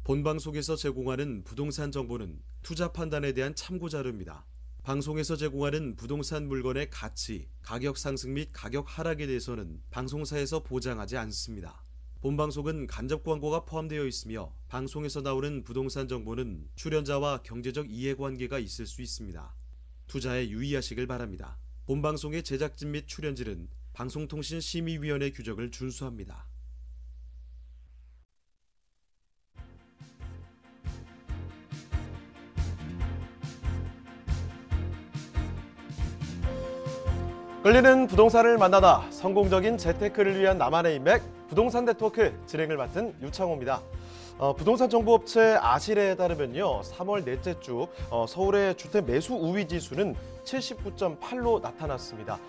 본방송에서 제공하는 부동산 정보는 투자 판단에 대한 참고 자료입니다. 방송에서 제공하는 부동산 물건의 가치, 가격 상승 및 가격 하락에 대해서는 방송사에서 보장하지 않습니다. 본방송은 간접 광고가 포함되어 있으며 방송에서 나오는 부동산 정보는 출연자와 경제적 이해관계가 있을 수 있습니다. 투자에 유의하시길 바랍니다. 본방송의 제작진 및 출연진은 방송통신심의위원회 규정을 준수합니다. 끌리는 부동산을 만나다 성공적인 재테크를 위한 나만의 인맥 부동산 네트워크 진행을 맡은 유창호입니다. 부동산 정보업체 아실에 따르면요, 3월 넷째 주 서울의 주택 매수 우위 지수는 79.8로 나타났습니다.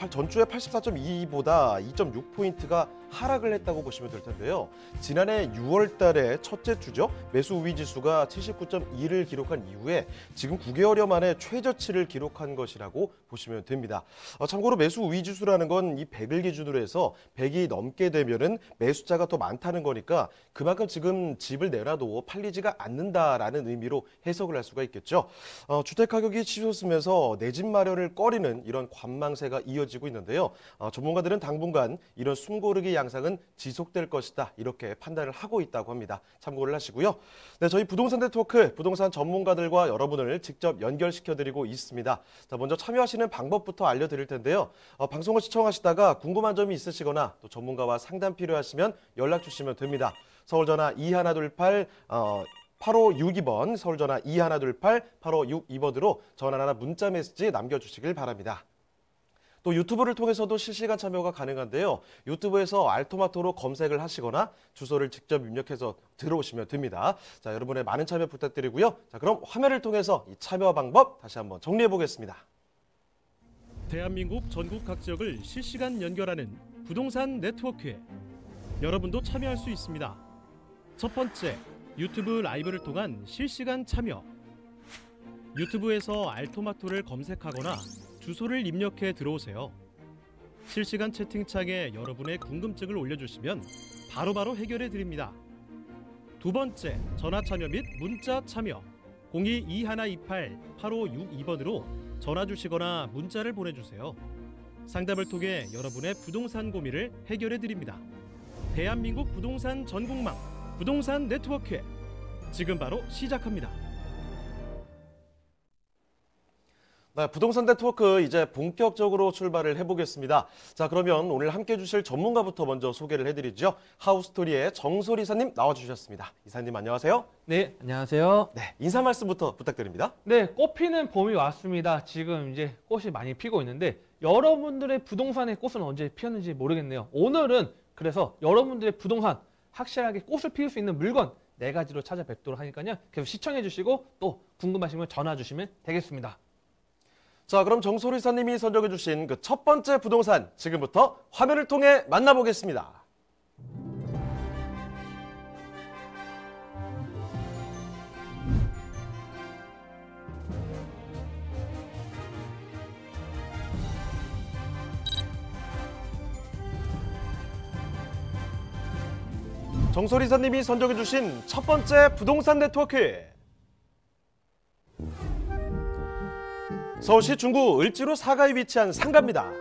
전주에 84.2보다 2.6포인트가 하락을 했다고 보시면 될 텐데요. 지난해 6월 달에 첫째 주죠. 매수 우위 지수가 79.2를 기록한 이후에 지금 9개월여 만에 최저치를 기록한 것이라고 보시면 됩니다. 참고로 매수 우위 지수라는 건 이 100을 기준으로 해서 100이 넘게 되면은 매수자가 더 많다는 거니까 그만큼 지금 집을 내놔도 팔리지가 않는다라는 의미로 해석을 할 수가 있겠죠. 주택 가격이 치솟으면서 내 집 마련을 꺼리는 이런 관망세가 이어지고 있는데요. 전문가들은 당분간 이런 숨고르기 양상은 지속될 것이다, 이렇게 판단을 하고 있다고 합니다. 참고를 하시고요. 네, 저희 부동산 네트워크 부동산 전문가들과 여러분을 직접 연결시켜드리고 있습니다. 자, 먼저 참여하시는 방법부터 알려드릴 텐데요. 방송을 시청하시다가 궁금한 점이 있으시거나 또 전문가와 상담 필요하시면 연락 주시면 됩니다. 서울전화 2128 8562번, 서울전화 2128 8562번으로 전화나 문자 메시지 남겨주시길 바랍니다. 또 유튜브를 통해서도 실시간 참여가 가능한데요. 유튜브에서 알토마토로 검색을 하시거나 주소를 직접 입력해서 들어오시면 됩니다. 자, 여러분의 많은 참여 부탁드리고요. 자, 그럼 화면을 통해서 이 참여 방법 다시 한번 정리해 보겠습니다. 대한민국 전국 각 지역을 실시간 연결하는 부동산 네트워크에 여러분도 참여할 수 있습니다. 첫 번째, 유튜브 라이브를 통한 실시간 참여. 유튜브에서 알토마토를 검색하거나 주소를 입력해 들어오세요. 실시간 채팅창에 여러분의 궁금증을 올려주시면 바로바로 해결해 드립니다. 두 번째, 전화 참여 및 문자 참여. 02-2128-8562번으로 전화 주시거나 문자를 보내주세요. 상담을 통해 여러분의 부동산 고민을 해결해 드립니다. 대한민국 부동산 전국망 부동산 네트워크에 지금 바로 시작합니다. 네, 부동산 네트워크 이제 본격적으로 출발을 해보겠습니다. 자, 그러면 오늘 함께 해주실 전문가부터 먼저 소개를 해드리죠. 하우스토리의 정소리 이사님 나와주셨습니다. 이사님 안녕하세요. 네, 안녕하세요. 네, 인사 말씀부터 부탁드립니다. 네, 꽃피는 봄이 왔습니다. 지금 이제 꽃이 많이 피고 있는데 여러분들의 부동산의 꽃은 언제 피었는지 모르겠네요. 오늘은 그래서 여러분들의 부동산 확실하게 꽃을 피울 수 있는 물건 4가지로 찾아뵙도록 하니까요. 계속 시청해 주시고 또 궁금하시면 전화 주시면 되겠습니다. 자, 그럼 정소리 이사님이 선정해 주신 그 첫 번째 부동산 지금부터 화면을 통해 만나보겠습니다. 정소리 이사님이 선정해 주신 첫 번째 부동산 네트워크. 서울시 중구 을지로 사가에 위치한 상가입니다.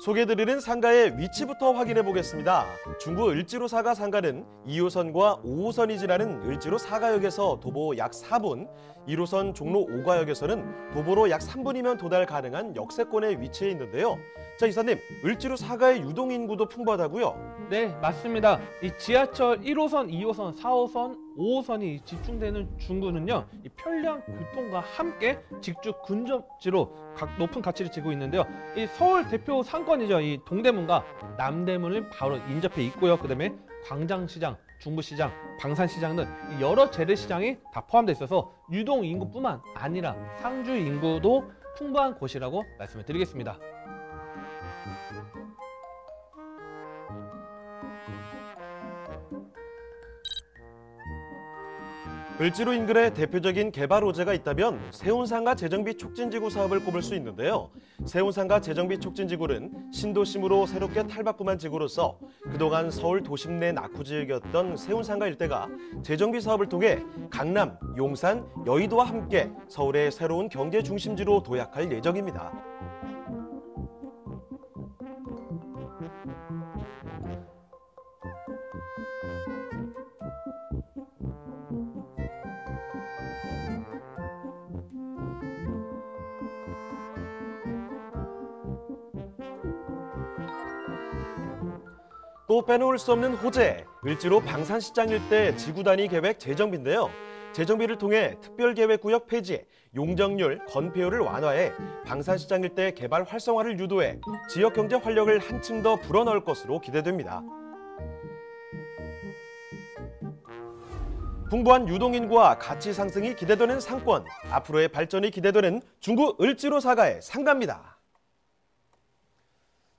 소개해드리는 상가의 위치부터 확인해 보겠습니다. 중구 을지로 사가 상가는 2호선과 5호선이 지나는 을지로 사가역에서 도보 약 4분, 1호선 종로 5가역에서는 도보로 약 3분이면 도달 가능한 역세권에 위치해 있는데요. 자, 이사님, 을지로 사가의 유동인구도 풍부하다고요? 네, 맞습니다. 이 지하철 1호선, 2호선, 4호선, 5호선이 집중되는 중구는요, 이 편리한 교통과 함께 직주 근접지로 높은 가치를 지고 있는데요. 이 서울 대표 상권이죠. 이 동대문과 남대문을 바로 인접해 있고요. 그다음에 광장시장, 중부시장, 방산시장 등 여러 재래시장이 다 포함되어 있어서 유동 인구뿐만 아니라 상주 인구도 풍부한 곳이라고 말씀을 드리겠습니다. 을지로 인근에 대표적인 개발 호재가 있다면 세운상가 재정비 촉진지구 사업을 꼽을 수 있는데요. 세운상가 재정비 촉진지구는 신도심으로 새롭게 탈바꿈한 지구로서 그동안 서울 도심 내 낙후지역이었던 세운상가 일대가 재정비 사업을 통해 강남, 용산, 여의도와 함께 서울의 새로운 경제 중심지로 도약할 예정입니다. 또 빼놓을 수 없는 호재, 을지로 방산시장 일대 지구단위 계획 재정비인데요. 재정비를 통해 특별계획구역 폐지, 용적률, 건폐율을 완화해 방산시장 일대 개발 활성화를 유도해 지역경제 활력을 한층 더 불어넣을 것으로 기대됩니다. 풍부한 유동인구와 가치 상승이 기대되는 상권, 앞으로의 발전이 기대되는 중구 을지로 사가의 상가입니다.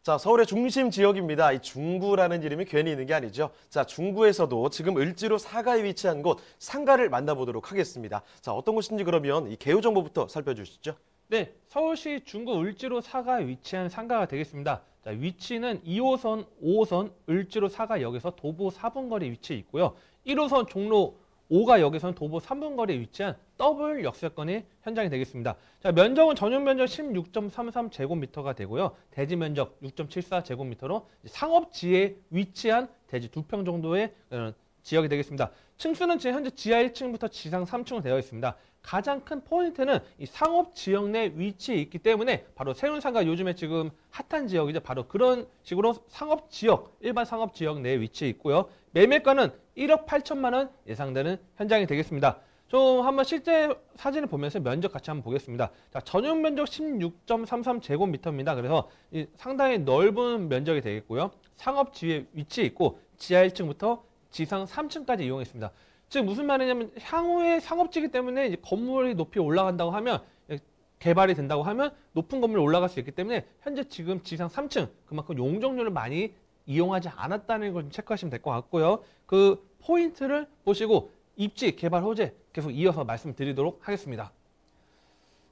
자, 서울의 중심 지역입니다. 이 중구라는 이름이 괜히 있는 게 아니죠. 자, 중구에서도 지금 을지로 사가에 위치한 곳 상가를 만나보도록 하겠습니다. 자, 어떤 곳인지 그러면 이 개요 정보부터 살펴주시죠. 네, 서울시 중구 을지로 사가에 위치한 상가가 되겠습니다. 자, 위치는 2호선, 5호선 을지로 사가역에서 도보 4분 거리에 위치해 있고요. 1호선 종로 5가역에서는 도보 3분 거리에 위치한 더블 역세권의 현장이 되겠습니다. 자, 면적은 전용 면적 16.33제곱미터가 되고요. 대지 면적 6.74제곱미터로 상업지에 위치한 대지 2평 정도의 지역이 되겠습니다. 층수는 지금 현재 지하 1층부터 지상 3층으로 되어 있습니다. 가장 큰 포인트는 이 상업 지역 내 위치에 있기 때문에 바로 세운상가 요즘에 지금 핫한 지역이죠. 바로 그런 식으로 상업 지역, 일반 상업 지역 내에 위치해 있고요. 매매가는 1억 8천만 원 예상되는 현장이 되겠습니다. 좀 한번 실제 사진을 보면서 면적 같이 한번 보겠습니다. 자, 전용 면적 16.33제곱미터입니다. 그래서 상당히 넓은 면적이 되겠고요. 상업지에 위치해 있고 지하 1층부터 지상 3층까지 이용했습니다. 즉 무슨 말이냐면 향후에 상업지이기 때문에 이제 건물이 높이 올라간다고 하면 개발이 된다고 하면 높은 건물이 올라갈 수 있기 때문에 현재 지금 지상 3층 그만큼 용적률을 많이 이용하지 않았다는 걸 좀 체크하시면 될 것 같고요. 그 포인트를 보시고 입지 개발 호재 계속 이어서 말씀드리도록 하겠습니다.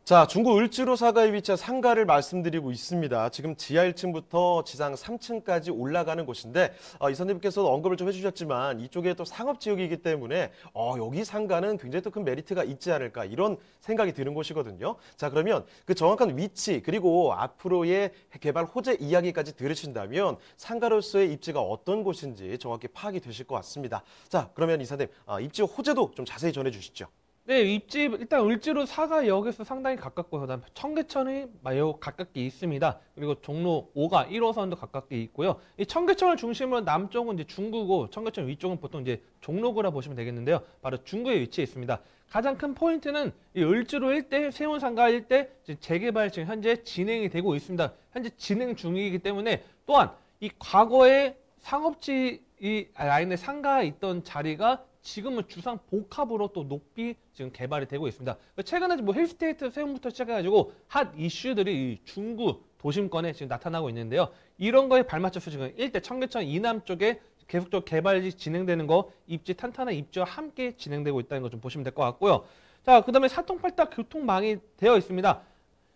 자, 중구 을지로 사가에 위치한 상가를 말씀드리고 있습니다. 지금 지하 1층부터 지상 3층까지 올라가는 곳인데 이사님께서도 언급을 좀 해주셨지만 이쪽에 또 상업지역이기 때문에 여기 상가는 굉장히 또 큰 메리트가 있지 않을까 이런 생각이 드는 곳이거든요. 자, 그러면 그 정확한 위치 그리고 앞으로의 개발 호재 이야기까지 들으신다면 상가로서의 입지가 어떤 곳인지 정확히 파악이 되실 것 같습니다. 자, 그러면 이사님 입지 호재도 좀 자세히 전해주시죠. 네, 입지 일단 을지로 사가역에서 상당히 가깝고요. 그다음 청계천이 매우 가깝게 있습니다. 그리고 종로 5가 1호선도 가깝게 있고요. 이 청계천을 중심으로 남쪽은 이제 중구고 청계천 위쪽은 보통 이제 종로구라 보시면 되겠는데요. 바로 중구에 위치해 있습니다. 가장 큰 포인트는 이 을지로 일대, 세운상가 일대 재개발 지금 현재 진행이 되고 있습니다. 현재 진행 중이기 때문에 또한 이 과거에 상업지 이 라인에 상가가 있던 자리가 지금은 주상 복합으로 또 높이 지금 개발이 되고 있습니다. 최근에 뭐 힐스테이트 세움부터 시작해가지고 핫 이슈들이 이 중구 도심권에 지금 나타나고 있는데요. 이런 거에 발맞춰서 지금 일대 청계천 이남 쪽에 계속적으로 개발이 진행되는 거 입지 탄탄한 입지와 함께 진행되고 있다는 거 좀 보시면 될 것 같고요. 자, 그다음에 사통팔달 교통망이 되어 있습니다.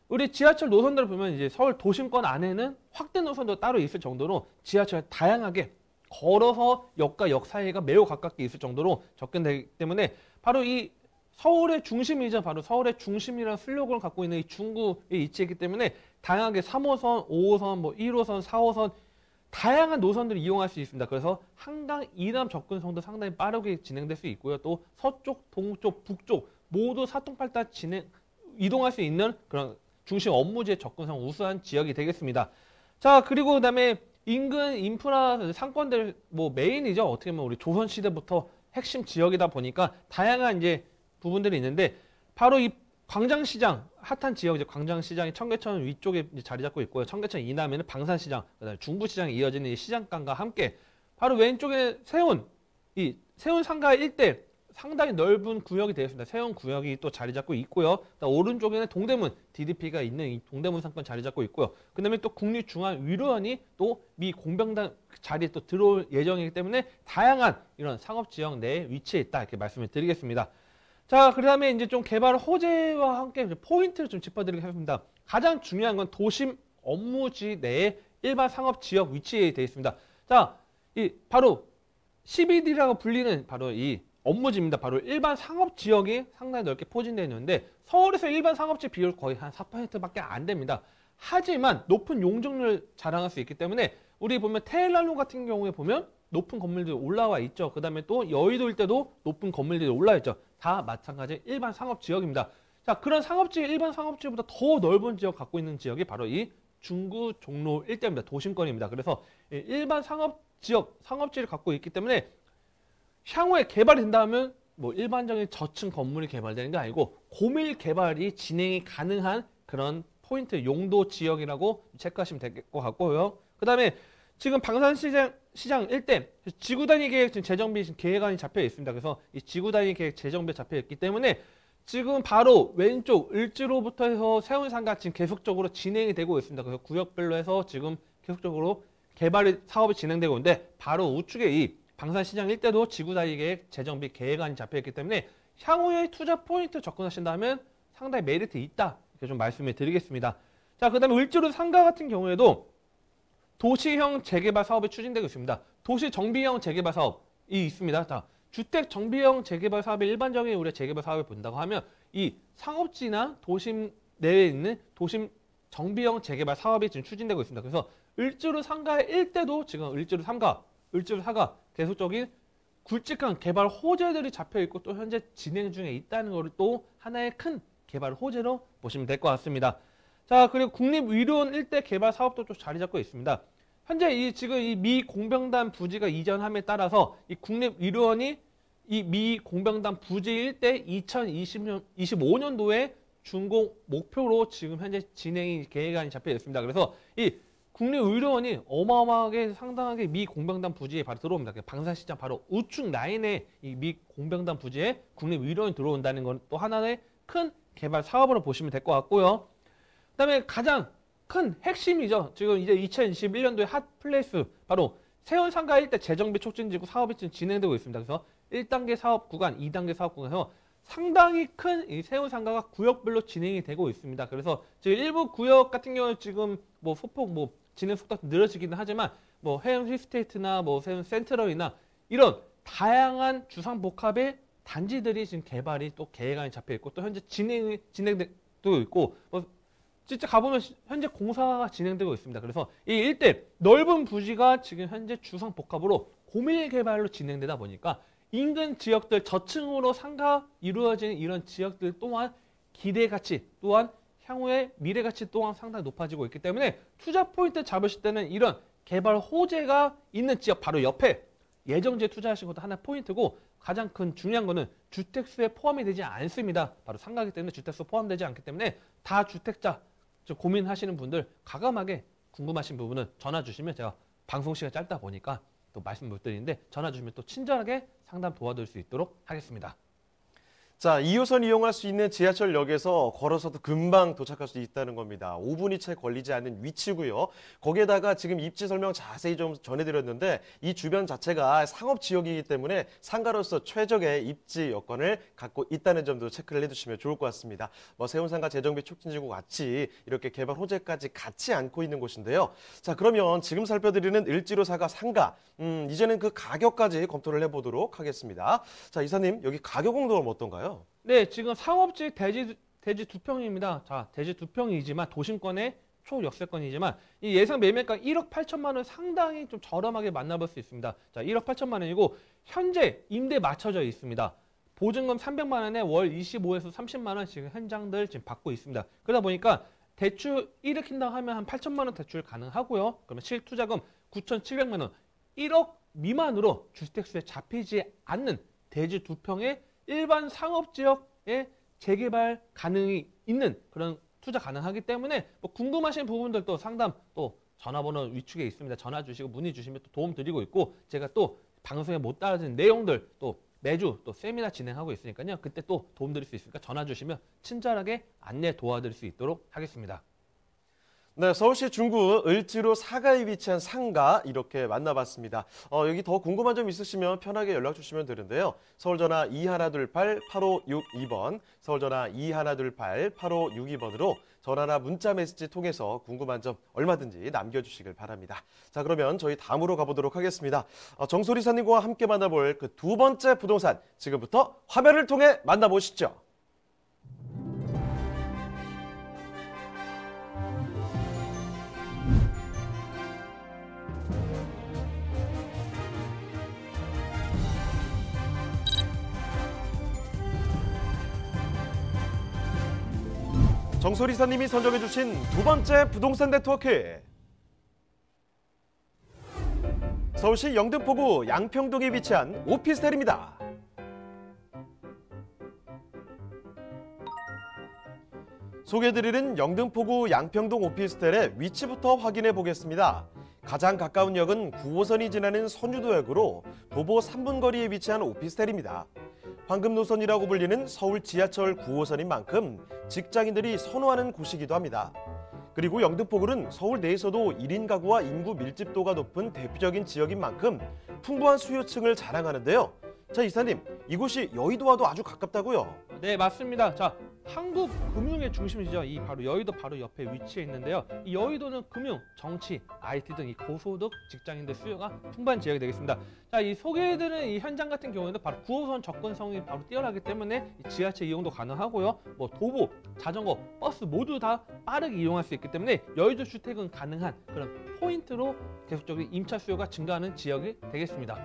우리 지하철 노선들을 보면 이제 서울 도심권 안에는 확대 노선도 따로 있을 정도로 지하철 다양하게 걸어서 역과 역 사이가 매우 가깝게 있을 정도로 접근되기 때문에 바로 이 서울의 중심이죠. 바로 서울의 중심이라는 슬로건을 갖고 있는 이 중구에 위치했기 때문에 다양하게 3호선, 5호선, 뭐 1호선, 4호선 다양한 노선들을 이용할 수 있습니다. 그래서 한강 이남 접근성도 상당히 빠르게 진행될 수 있고요. 또 서쪽, 동쪽, 북쪽 모두 사통팔달 이동할 수 있는 그런 중심 업무지의 접근성 우수한 지역이 되겠습니다. 자, 그리고 그다음에 인근 인프라 상권들 뭐 메인이죠. 어떻게 보면 우리 조선 시대부터 핵심 지역이다 보니까 다양한 이제 부분들이 있는데 바로 이 광장시장 핫한 지역 이제 광장시장이 청계천 위쪽에 이제 자리 잡고 있고요. 청계천 이남에는 방산시장, 그다음에 중부시장이 이어지는 이 시장간과 함께 바로 왼쪽에 세운 상가 일대 상당히 넓은 구역이 되겠습니다. 세운 구역이 또 자리 잡고 있고요. 오른쪽에는 동대문 DDP가 있는 이 동대문 상권 자리 잡고 있고요. 그다음에 또 국립중앙위로원이 또 미 공병단 자리에 또 들어올 예정이기 때문에 다양한 이런 상업 지역 내에 위치해 있다 이렇게 말씀을 드리겠습니다. 자, 그다음에 이제 좀 개발 호재와 함께 포인트를 좀 짚어드리겠습니다. 가장 중요한 건 도심 업무지 내에 일반 상업 지역 위치에 되어 있습니다. 자, 이 바로 CBD라고 불리는 바로 이 업무지입니다. 바로 일반 상업 지역이 상당히 넓게 포진되어 있는데 서울에서 일반 상업지 비율 거의 한 4%밖에 안 됩니다. 하지만 높은 용적률을 자랑할 수 있기 때문에 우리 보면 테헤란로 같은 경우에 보면 높은 건물들이 올라와 있죠. 그 다음에 또 여의도 일대도 높은 건물들이 올라와 있죠. 다 마찬가지 일반 상업 지역입니다. 자, 그런 상업지, 일반 상업지보다 더 넓은 지역 갖고 있는 지역이 바로 이 중구 종로 일대입니다. 도심권입니다. 그래서 일반 상업 지역, 상업지를 갖고 있기 때문에 향후에 개발이 된다면 뭐 일반적인 저층 건물이 개발되는 게 아니고 고밀 개발이 진행이 가능한 그런 포인트 용도 지역이라고 체크하시면 될 것 같고요. 그 다음에 지금 방산시장 일대 지구 단위 계획 지금 재정비 계획안이 잡혀 있습니다. 그래서 이 지구 단위 계획 재정비 잡혀 있기 때문에 지금 바로 왼쪽 을지로부터 해서 세운상가 지금 계속적으로 진행이 되고 있습니다. 그래서 구역별로 해서 지금 계속적으로 개발 사업이 진행되고 있는데 바로 우측에 이 방산시장 일대도 지구 단위 계획 재정비 계획안이 잡혀 있기 때문에 향후에 투자 포인트 접근하신다면 상당히 메리트 있다. 이렇게 좀 말씀을 드리겠습니다. 자, 그 다음에 을지로 상가 같은 경우에도 도시형 재개발 사업이 추진되고 있습니다. 도시 정비형 재개발 사업이 있습니다. 자, 주택 정비형 재개발 사업의 일반적인 우리가 재개발 사업을 본다고 하면 이 상업지나 도심 내에 있는 도심 정비형 재개발 사업이 지금 추진되고 있습니다. 그래서 을지로 상가 일대도 지금 을지로 3가, 을지로 4가 계속적인 굵직한 개발 호재들이 잡혀 있고 또 현재 진행 중에 있다는 것을 또 하나의 큰 개발 호재로 보시면 될 것 같습니다. 자, 그리고 국립의료원 일대 개발 사업도 좀 자리 잡고 있습니다. 현재 지금 이 미 공병단 부지가 이전함에 따라서 이 국립의료원이 이 미 공병단 부지 일대 2025년도에 준공 목표로 지금 현재 진행이 계획안이 잡혀 있습니다. 그래서 이 국립의료원이 어마어마하게 상당하게 미 공병단 부지에 바로 들어옵니다. 방산시장 바로 우측 라인에 이 미 공병단 부지에 국립의료원이 들어온다는 건 또 하나의 큰 개발 사업으로 보시면 될 것 같고요. 그다음에 가장 큰 핵심이죠. 지금 이제 2021년도에 핫플레이스 바로 세운상가 일대 재정비 촉진지구 사업이 지금 진행되고 있습니다. 그래서 1단계 사업 구간, 2단계 사업 구간에서 상당히 큰 이 세운상가가 구역별로 진행이 되고 있습니다. 그래서 지금 일부 구역 같은 경우는 지금 뭐 소폭 뭐 진행 속도가 늘어지기는 하지만 뭐 해운 힐스테이트나 뭐 해운 센트럴이나 이런 다양한 주상복합의 단지들이 지금 개발이 또 계획안이 잡혀 있고 또 현재 진행되고 있고 뭐 진짜 가보면 현재 공사가 진행되고 있습니다. 그래서 이 일대 넓은 부지가 지금 현재 주상복합으로 고밀 개발로 진행되다 보니까 인근 지역들 저층으로 상가 이루어지는 이런 지역들 또한 기대 가치 또한 향후의 미래 가치 또한 상당히 높아지고 있기 때문에 투자 포인트 잡으실 때는 이런 개발 호재가 있는 지역 바로 옆에 예정지에 투자하시는 것도 하나의 포인트고 가장 큰 중요한 거는 주택수에 포함이 되지 않습니다. 바로 상가이기 때문에 주택수 포함되지 않기 때문에 다 주택자 고민하시는 분들 과감하게 궁금하신 부분은 전화 주시면 제가 방송 시간 짧다 보니까 또 말씀 못 드리는데 전화 주시면 또 친절하게 상담 도와드릴 수 있도록 하겠습니다. 자, 2호선 이용할 수 있는 지하철역에서 걸어서도 금방 도착할 수 있다는 겁니다. 5분이 채 걸리지 않는 위치고요. 거기에다가 지금 입지 설명 자세히 좀 전해드렸는데 이 주변 자체가 상업지역이기 때문에 상가로서 최적의 입지 여건을 갖고 있다는 점도 체크를 해두시면 좋을 것 같습니다. 뭐 세운상가 재정비 촉진지구 같이 이렇게 개발 호재까지 같이 안고 있는 곳인데요. 자, 그러면 지금 살펴드리는 을지로 사가 상가, 이제는 그 가격까지 검토를 해보도록 하겠습니다. 자, 이사님, 여기 가격 공동은 어떤가요? 네, 지금 상업지 대지 2평입니다. 자, 대지 2평이지만 도심권의 초역세권이지만 이 예상 매매가 1억 8천만 원 상당히 좀 저렴하게 만나볼 수 있습니다. 자, 1억 8천만 원이고 현재 임대 맞춰져 있습니다. 보증금 300만 원에 월 25에서 30만 원 지금 현장들 지금 받고 있습니다. 그러다 보니까 대출 일으킨다 하면 한 8천만 원 대출 가능하고요. 그러면 실투자금 9,700만 원, 1억 미만으로 주택수에 잡히지 않는 대지 2평에 일반 상업지역에 재개발 가능이 있는 그런 투자 가능하기 때문에 뭐 궁금하신 부분들도 상담 또 전화번호 위축에 있습니다. 전화 주시고 문의 주시면 또 도움 드리고 있고 제가 또 방송에 못 따라주는 내용들 또 매주 또 세미나 진행하고 있으니까요. 그때 또 도움 드릴 수 있으니까 전화 주시면 친절하게 안내 도와드릴 수 있도록 하겠습니다. 네, 서울시 중구 을지로 사가에 위치한 상가 이렇게 만나봤습니다. 여기 더 궁금한 점 있으시면 편하게 연락 주시면 되는데요. 서울전화 2128-8562번, 서울전화 2128-8562번으로 전화나 문자 메시지 통해서 궁금한 점 얼마든지 남겨주시길 바랍니다. 자, 그러면 저희 다음으로 가보도록 하겠습니다. 정소리 사님과 함께 만나볼 그 두 번째 부동산, 지금부터 화면을 통해 만나보시죠. 정소리사님이 선정해주신 두 번째 부동산 네트워크. 서울시 영등포구 양평동에 위치한 오피스텔입니다. 소개해드리는 영등포구 양평동 오피스텔의 위치부터 확인해 보겠습니다. 가장 가까운 역은 9호선이 지나는 선유도역으로 도보 3분 거리에 위치한 오피스텔입니다. 황금 노선이라고 불리는 서울 지하철 9호선인 만큼 직장인들이 선호하는 곳이기도 합니다. 그리고 영등포구는 서울 내에서도 1인 가구와 인구 밀집도가 높은 대표적인 지역인 만큼 풍부한 수요층을 자랑하는데요. 자, 이사님, 이곳이 여의도와도 아주 가깝다고요? 네, 맞습니다. 자, 한국 금융의 중심지죠. 이 바로 여의도 바로 옆에 위치해 있는데요. 이 여의도는 금융, 정치, IT 등 이 고소득 직장인들 수요가 풍부한 지역이 되겠습니다. 자, 이 소개해드리는 이 현장 같은 경우에는 바로 9호선 접근성이 바로 뛰어나기 때문에 이 지하철 이용도 가능하고요. 뭐 도보, 자전거, 버스 모두 다 빠르게 이용할 수 있기 때문에 여의도 주택은 가능한 그런 포인트로 계속적인 임차 수요가 증가하는 지역이 되겠습니다.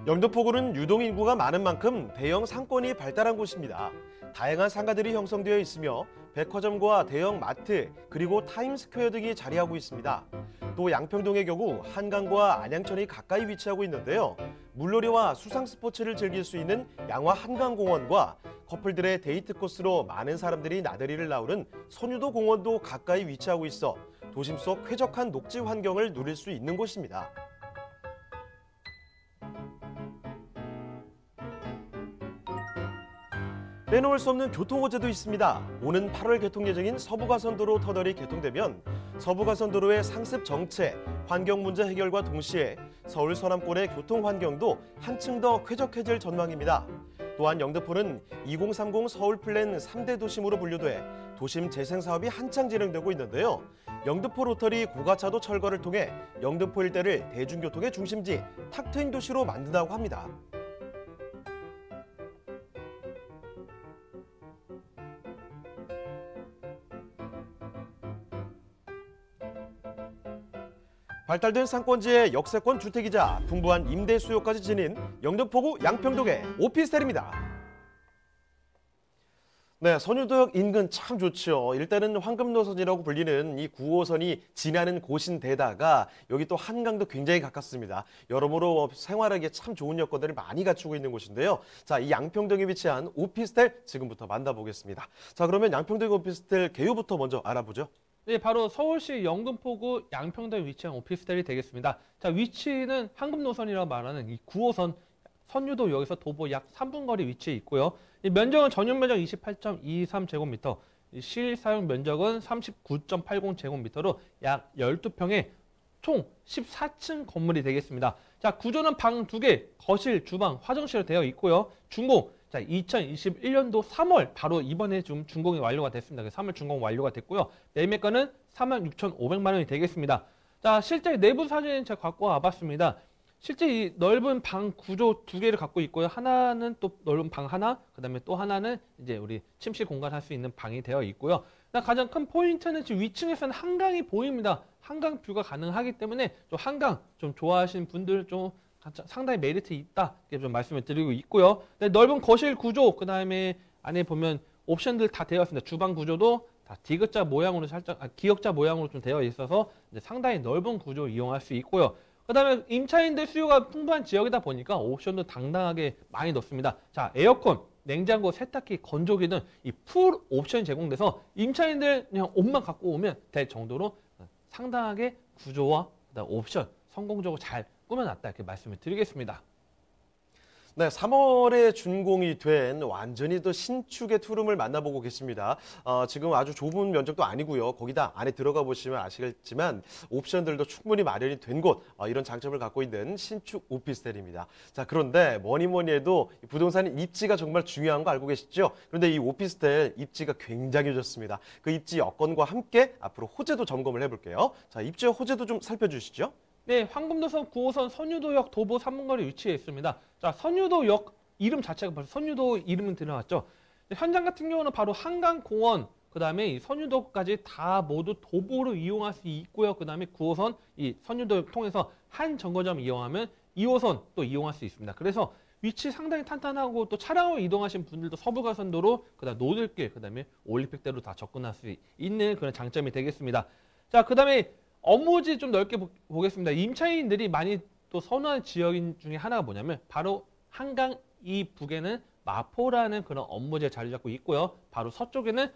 영등포구는 유동인구가 많은 만큼 대형 상권이 발달한 곳입니다. 다양한 상가들이 형성되어 있으며 백화점과 대형 마트, 그리고 타임스퀘어 등이 자리하고 있습니다. 또 양평동의 경우 한강과 안양천이 가까이 위치하고 있는데요. 물놀이와 수상 스포츠를 즐길 수 있는 양화 한강공원과 커플들의 데이트 코스로 많은 사람들이 나들이를 나오는 선유도 공원도 가까이 위치하고 있어 도심 속 쾌적한 녹지 환경을 누릴 수 있는 곳입니다. 빼놓을 수 없는 교통호재도 있습니다. 오는 8월 개통 예정인 서부가선도로 터널이 개통되면 서부가선도로의 상습 정체, 환경 문제 해결과 동시에 서울 서남권의 교통 환경도 한층 더 쾌적해질 전망입니다. 또한 영등포는 2030 서울 플랜 3대 도심으로 분류돼 도심 재생 사업이 한창 진행되고 있는데요. 영등포 로터리 고가차도 철거를 통해 영등포 일대를 대중교통의 중심지, 탁 트인 도시로 만든다고 합니다. 발달된 상권지의 역세권 주택이자 풍부한 임대 수요까지 지닌 영등포구 양평동의 오피스텔입니다. 네, 선유도역 인근 참 좋죠. 일단은 황금노선이라고 불리는 이 9호선이 지나는 곳인데다가 여기 또 한강도 굉장히 가깝습니다. 여러모로 생활하기에 참 좋은 여건들을 많이 갖추고 있는 곳인데요. 자, 이 양평동에 위치한 오피스텔 지금부터 만나보겠습니다. 자, 그러면 양평동 오피스텔 개요부터 먼저 알아보죠. 네, 바로 서울시 영등포구 양평동에 위치한 오피스텔이 되겠습니다. 자, 위치는 황금노선이라고 말하는 이 9호선 선유도역에서 도보 약 3분 거리 위치해 있고요. 이 면적은 전용 면적 28.23제곱미터, 실사용 면적은 39.80제곱미터로 약 12평에 총 14층 건물이 되겠습니다. 자, 구조는 방 2개, 거실, 주방, 화장실로 되어 있고요. 준공, 자, 2021년도 3월 바로 이번에 좀 준공이 완료가 됐습니다. 3월 준공 완료가 됐고요. 매매가는 46,500만 원이 되겠습니다. 자, 실제 내부 사진 제가 갖고 와봤습니다. 실제 이 넓은 방 구조 2개를 갖고 있고요. 하나는 또 넓은 방 하나, 그다음에 또 하나는 이제 우리 침실 공간 할 수 있는 방이 되어 있고요. 가장 큰 포인트는 지금 위층에서는 한강이 보입니다. 한강 뷰가 가능하기 때문에 좀 한강 좀 좋아하시는 분들 좀 상당히 메리트 있다 이렇게 좀 말씀을 드리고 있고요. 네, 넓은 거실 구조, 그 다음에 안에 보면 옵션들 다 되어 있습니다. 주방 구조도 다 디귿자 모양으로 살짝 기역자 모양으로 좀 되어 있어서 이제 상당히 넓은 구조 이용할 수 있고요. 그 다음에 임차인들 수요가 풍부한 지역이다 보니까 옵션도 당당하게 많이 넣습니다. 자, 에어컨, 냉장고, 세탁기, 건조기 등 이 풀 옵션이 제공돼서 임차인들 그냥 옷만 갖고 오면 될 정도로 상당하게 구조와 그다음 옵션 성공적으로 잘 꾸며놨다 이렇게 말씀을 드리겠습니다. 네, 3월에 준공이 된 완전히 또 신축의 투룸을 만나보고 계십니다. 지금 아주 좁은 면적도 아니고요. 거기다 안에 들어가 보시면 아시겠지만 옵션들도 충분히 마련이 된 곳, 이런 장점을 갖고 있는 신축 오피스텔입니다. 자, 그런데 뭐니 해도 부동산 입지가 정말 중요한 거 알고 계시죠? 그런데 이 오피스텔 입지가 굉장히 좋습니다. 그 입지 여건과 함께 앞으로 호재도 점검을 해볼게요. 자, 입지와 호재도 좀 살펴주시죠. 네, 황금도선 9호선 선유도역 도보 3분거리 위치해 있습니다. 자, 선유도역 이름 자체가 벌써 선유도 이름은 들어갔죠. 현장 같은 경우는 바로 한강공원, 그 다음에 이 선유도까지 다 모두 도보로 이용할 수 있고요. 그 다음에 9호선 이 선유도역 통해서 한 정거점 이용하면 2호선 또 이용할 수 있습니다. 그래서 위치 상당히 탄탄하고 또 차량으로 이동하신 분들도 서부가선도로, 그 다음 노들길, 그 다음에 올림픽대로 다 접근할 수 있는 그런 장점이 되겠습니다. 자, 그 다음에 업무지 좀 넓게 보겠습니다. 임차인들이 많이 또 선호하는 지역 중에 하나가 뭐냐면 바로 한강 이 북에는 마포라는 그런 업무지에 자리 잡고 있고요. 바로 서쪽에는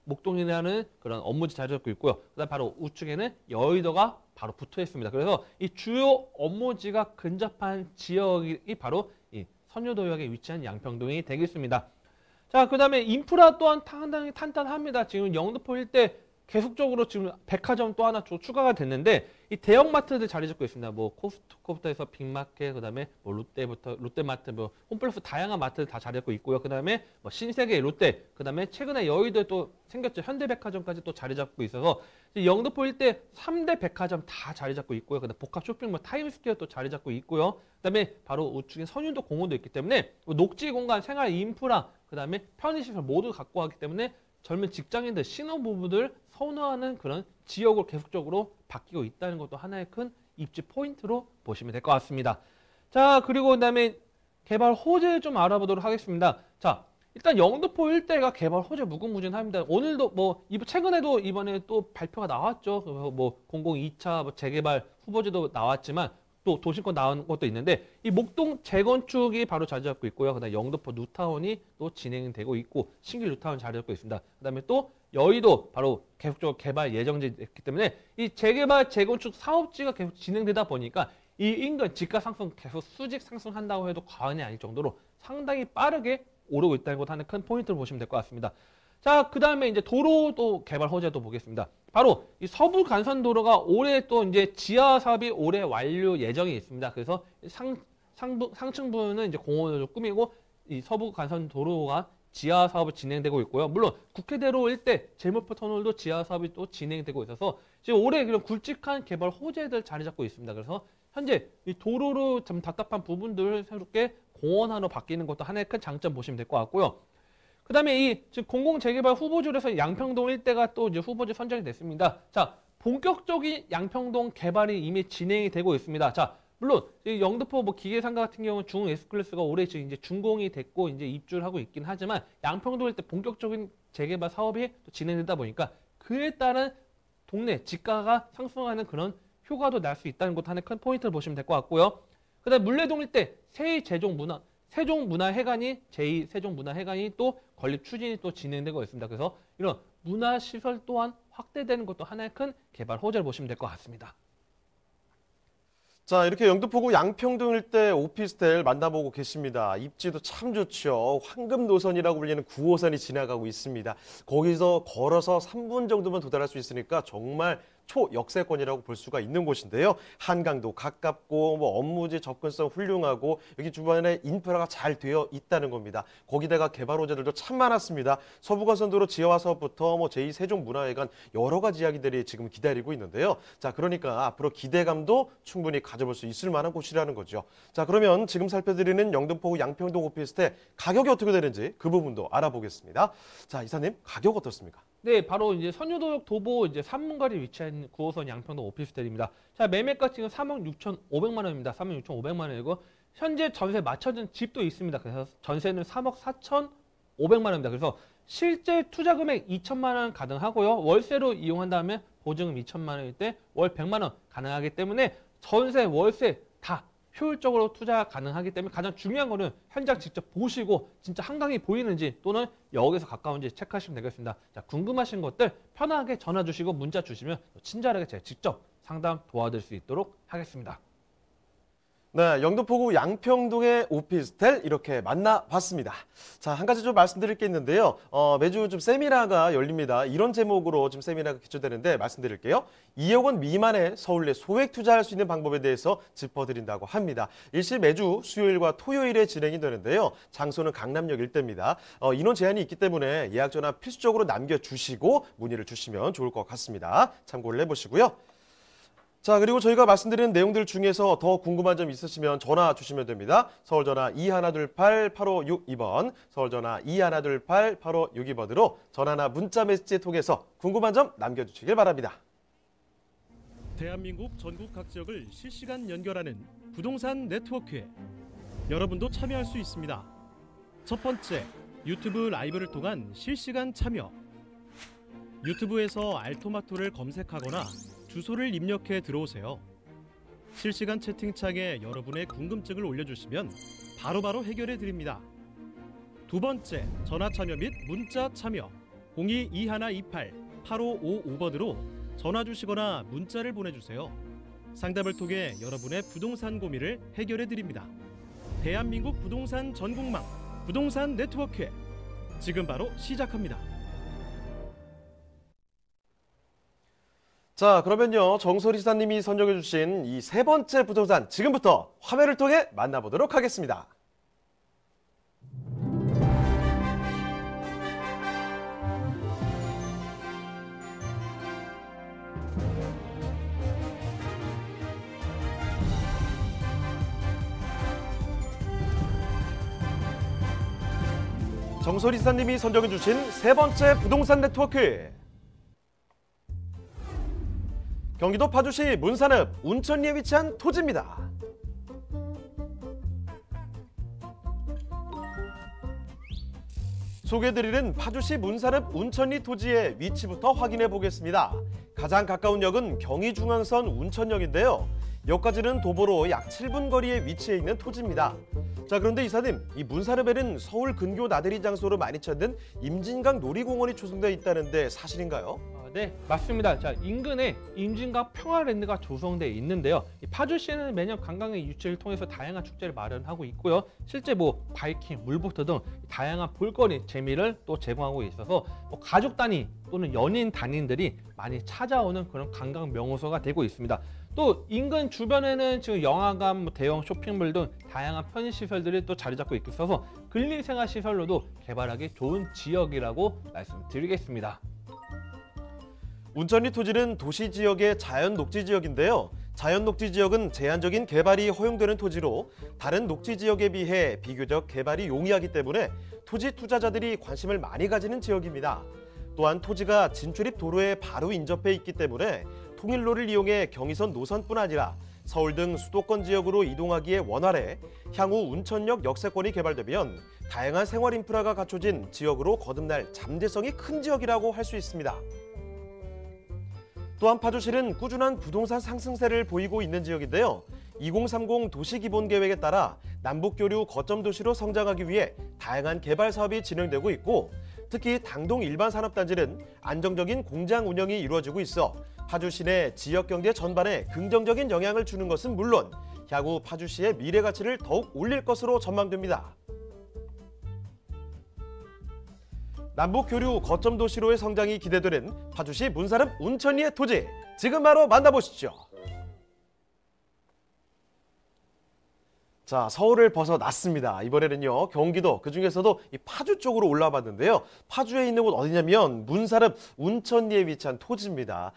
목동이라는 그런 업무지 자리 잡고 있고요. 그다음 바로 우측에는 여의도가 바로 붙어 있습니다. 그래서 이 주요 업무지가 근접한 지역이 바로 이 선유도역에 위치한 양평동이 되겠습니다. 자, 그다음에 인프라 또한 상당히 탄탄합니다. 지금 영등포 일대 계속적으로 지금 백화점 또 하나 추가가 됐는데 이 대형마트들 자리 잡고 있습니다. 뭐 코스트코부터 해서 빅마켓, 그다음에 뭐 롯데마트, 뭐 홈플러스 다양한 마트들 다 자리 잡고 있고요. 그다음에 뭐 신세계, 롯데, 그다음에 최근에 여의도에 또 생겼죠. 현대백화점까지 또 자리 잡고 있어서 영등포 일대 3대 백화점 다 자리 잡고 있고요. 그다음 복합 쇼핑몰 타임스퀘어 또 자리 잡고 있고요. 그다음에 바로 우측에 선유도 공원도 있기 때문에 녹지 공간, 생활 인프라, 그다음에 편의시설 모두 갖고 왔기 때문에 젊은 직장인들, 신혼부부들 선호하는 그런 지역으로 계속적으로 바뀌고 있다는 것도 하나의 큰 입지 포인트로 보시면 될 것 같습니다. 자, 그리고 그다음에 개발 호재 좀 알아보도록 하겠습니다. 자, 일단 영등포 일대가 개발 호재 무궁무진합니다. 오늘도 최근에도 이번에 또 발표가 나왔죠. 뭐 002차 뭐 재개발 후보지도 나왔지만 또 도심권 나온 것도 있는데 이 목동 재건축이 바로 자리 잡고 있고요. 그다음에 영등포 뉴타운이 또 진행되고 있고 신길 뉴타운 자리 잡고 있습니다. 그다음에 또 여의도 바로 계속적으로 개발 예정됐기 때문에 이 재개발 재건축 사업지가 계속 진행되다 보니까 이 인근 집가 상승 계속 수직 상승한다고 해도 과언이 아닐 정도로 상당히 빠르게 오르고 있다는 것 하는 큰 포인트를 보시면 될 것 같습니다. 자, 그 다음에 이제 도로도 개발 호재도 보겠습니다. 바로 이 서부 간선도로가 올해 또 이제 지하 사업이 올해 완료 예정이 있습니다. 그래서 상층 부분은 이제 공원으로 꾸미고 이 서부 간선도로가 지하 사업이 진행되고 있고요. 물론 국회대로 일대 제물포 터널도 지하 사업이 또 진행되고 있어서 지금 올해 그런 굵직한 개발 호재들 자리 잡고 있습니다. 그래서 현재 이 도로로 좀 답답한 부분들을 새롭게 공원화로 바뀌는 것도 하나의 큰 장점 보시면 될 것 같고요. 그 다음에 이 지금 공공재개발 후보지로서 양평동 일대가 또 이제 후보지 선정이 됐습니다. 자, 본격적인 양평동 개발이 이미 진행이 되고 있습니다. 자, 물론 이 영등포 뭐 기계상가 같은 경우는 중 S클래스가 올해 지금 이제 준공이 됐고 이제 입주를 하고 있긴 하지만 양평동 일대 본격적인 재개발 사업이 또 진행되다 보니까 그에 따른 동네 집가가 상승하는 그런 효과도 날 수 있다는 것도 하나의 큰 포인트를 보시면 될 것 같고요. 그 다음에 물레동 일대 세종문화회관이 제2 세종문화회관이 또 건립 추진이 또 진행되고 있습니다. 그래서 이런 문화시설 또한 확대되는 것도 하나의 큰 개발 호재를 보시면 될 것 같습니다. 자, 이렇게 영등포구 양평동 일대 오피스텔 만나보고 계십니다. 입지도 참 좋죠. 황금 노선이라고 불리는 9호선이 지나가고 있습니다. 거기서 걸어서 3분 정도면 도달할 수 있으니까 정말 초역세권이라고 볼 수가 있는 곳인데요. 한강도 가깝고 뭐 업무지 접근성 훌륭하고 여기 주변에 인프라가 잘 되어 있다는 겁니다. 거기다가 개발 호재들도 참 많았습니다. 서부간선도로 지하화 사업부터 뭐 제2 세종문화회관 여러 가지 이야기들이 지금 기다리고 있는데요. 자, 그러니까 앞으로 기대감도 충분히 가져볼 수 있을 만한 곳이라는 거죠. 자, 그러면 지금 살펴드리는 영등포구 양평동 오피스텔 가격이 어떻게 되는지 그 부분도 알아보겠습니다. 자, 이사님 가격 어떻습니까? 네, 바로 이제 선유도역 도보 이제 3분거리 위치한 9호선 양평동 오피스텔입니다. 자, 매매가 지금 3억 6,500만 원입니다. 3억 6,500만 원이고 현재 전세 맞춰진 집도 있습니다. 그래서 전세는 3억 4,500만 원입니다. 그래서 실제 투자 금액 2천만 원 가능하고요. 월세로 이용한다면 보증금 2천만 원일 때 월 100만 원 가능하기 때문에 전세, 월세 다 효율적으로 투자 가능하기 때문에 가장 중요한 거는 현장 직접 보시고 진짜 한강이 보이는지 또는 역에서 가까운지 체크하시면 되겠습니다. 자, 궁금하신 것들 편하게 전화 주시고 문자 주시면 친절하게 제가 직접 상담 도와드릴 수 있도록 하겠습니다. 네, 영등포구 양평동의 오피스텔 이렇게 만나봤습니다. 자, 한 가지 좀 말씀드릴 게 있는데요. 매주 좀 세미나가 열립니다. 이런 제목으로 좀 세미나가 개최되는데 말씀드릴게요. 2억 원 미만의 서울내 소액 투자할 수 있는 방법에 대해서 짚어드린다고 합니다. 일시 매주 수요일과 토요일에 진행이 되는데요. 장소는 강남역 일대입니다. 인원 제한이 있기 때문에 예약 전화 필수적으로 남겨주시고 문의를 주시면 좋을 것 같습니다. 참고를 해보시고요. 자, 그리고 저희가 말씀드리는 내용들 중에서 더 궁금한 점 있으시면 전화 주시면 됩니다. 서울전화 2128-8562번, 서울전화 2128-8562번으로 전화나 문자 메시지 통해서 궁금한 점 남겨주시길 바랍니다. 대한민국 전국 각 지역을 실시간 연결하는 부동산 네트워크에 여러분도 참여할 수 있습니다. 첫 번째, 유튜브 라이브를 통한 실시간 참여. 유튜브에서 알토마토를 검색하거나 주소를 입력해 들어오세요. 실시간 채팅창에 여러분의 궁금증을 올려주시면 바로바로 해결해 드립니다. 두 번째, 전화 참여 및 문자 참여 02-2128-8555번으로 전화 주시거나 문자를 보내주세요. 상담을 통해 여러분의 부동산 고민을 해결해 드립니다. 대한민국 부동산 전국망 부동산 네트워크 지금 바로 시작합니다. 자, 그러면요, 정소리 시사님이 선정해 주신 이 세 번째 부동산 지금부터 화면을 통해 만나보도록 하겠습니다. 정소리 시사님이 선정해 주신 세 번째 부동산 네트워크. 경기도 파주시 문산읍 운천리에 위치한 토지입니다. 소개해드리는 파주시 문산읍 운천리 토지의 위치부터 확인해 보겠습니다. 가장 가까운 역은 경의중앙선 운천역인데요. 역까지는 도보로 약 7분 거리에 위치해 있는 토지입니다. 자, 그런데 이사님, 이 문산읍에는 서울 근교 나들이 장소로 많이 찾는 임진강 놀이공원이 조성되어 있다는데 사실인가요? 네, 맞습니다. 자, 인근에 임진강 평화랜드가 조성되어 있는데요. 이 파주시는 매년 관광의 유치를 통해서 다양한 축제를 마련하고 있고요. 실제 바이킹, 물보트 등 다양한 볼거리, 재미를 또 제공하고 있어서 가족 단위 또는 연인 단위들이 많이 찾아오는 그런 관광 명소가 되고 있습니다. 또 인근 주변에는 지금 영화관, 대형 쇼핑몰 등 다양한 편의시설들이 또 자리 잡고 있어서 근린생활시설로도 개발하기 좋은 지역이라고 말씀드리겠습니다. 운천리 토지는 도시지역의 자연녹지지역인데요. 자연녹지지역은 제한적인 개발이 허용되는 토지로 다른 녹지지역에 비해 비교적 개발이 용이하기 때문에 토지 투자자들이 관심을 많이 가지는 지역입니다. 또한 토지가 진출입 도로에 바로 인접해 있기 때문에 통일로를 이용해 경의선 노선뿐 아니라 서울 등 수도권 지역으로 이동하기에 원활해 향후 운천역 역세권이 개발되면 다양한 생활 인프라가 갖춰진 지역으로 거듭날 잠재성이 큰 지역이라고 할 수 있습니다. 또한 파주시는 꾸준한 부동산 상승세를 보이고 있는 지역인데요. 2030 도시기본계획에 따라 남북교류 거점 도시로 성장하기 위해 다양한 개발 사업이 진행되고 있고 특히 당동 일반산업단지는 안정적인 공장 운영이 이루어지고 있어 파주시 내 지역경제 전반에 긍정적인 영향을 주는 것은 물론 향후 파주시의 미래 가치를 더욱 올릴 것으로 전망됩니다. 남북교류 거점 도시로의 성장이 기대되는 파주시 문산읍 운천리의 토지, 지금 바로 만나보시죠. 자, 서울을 벗어났습니다. 이번에는요, 경기도, 그중에서도 이 파주 쪽으로 올라와 봤는데요. 파주에 있는 곳 어디냐면 문산읍 운천리에 위치한 토지입니다.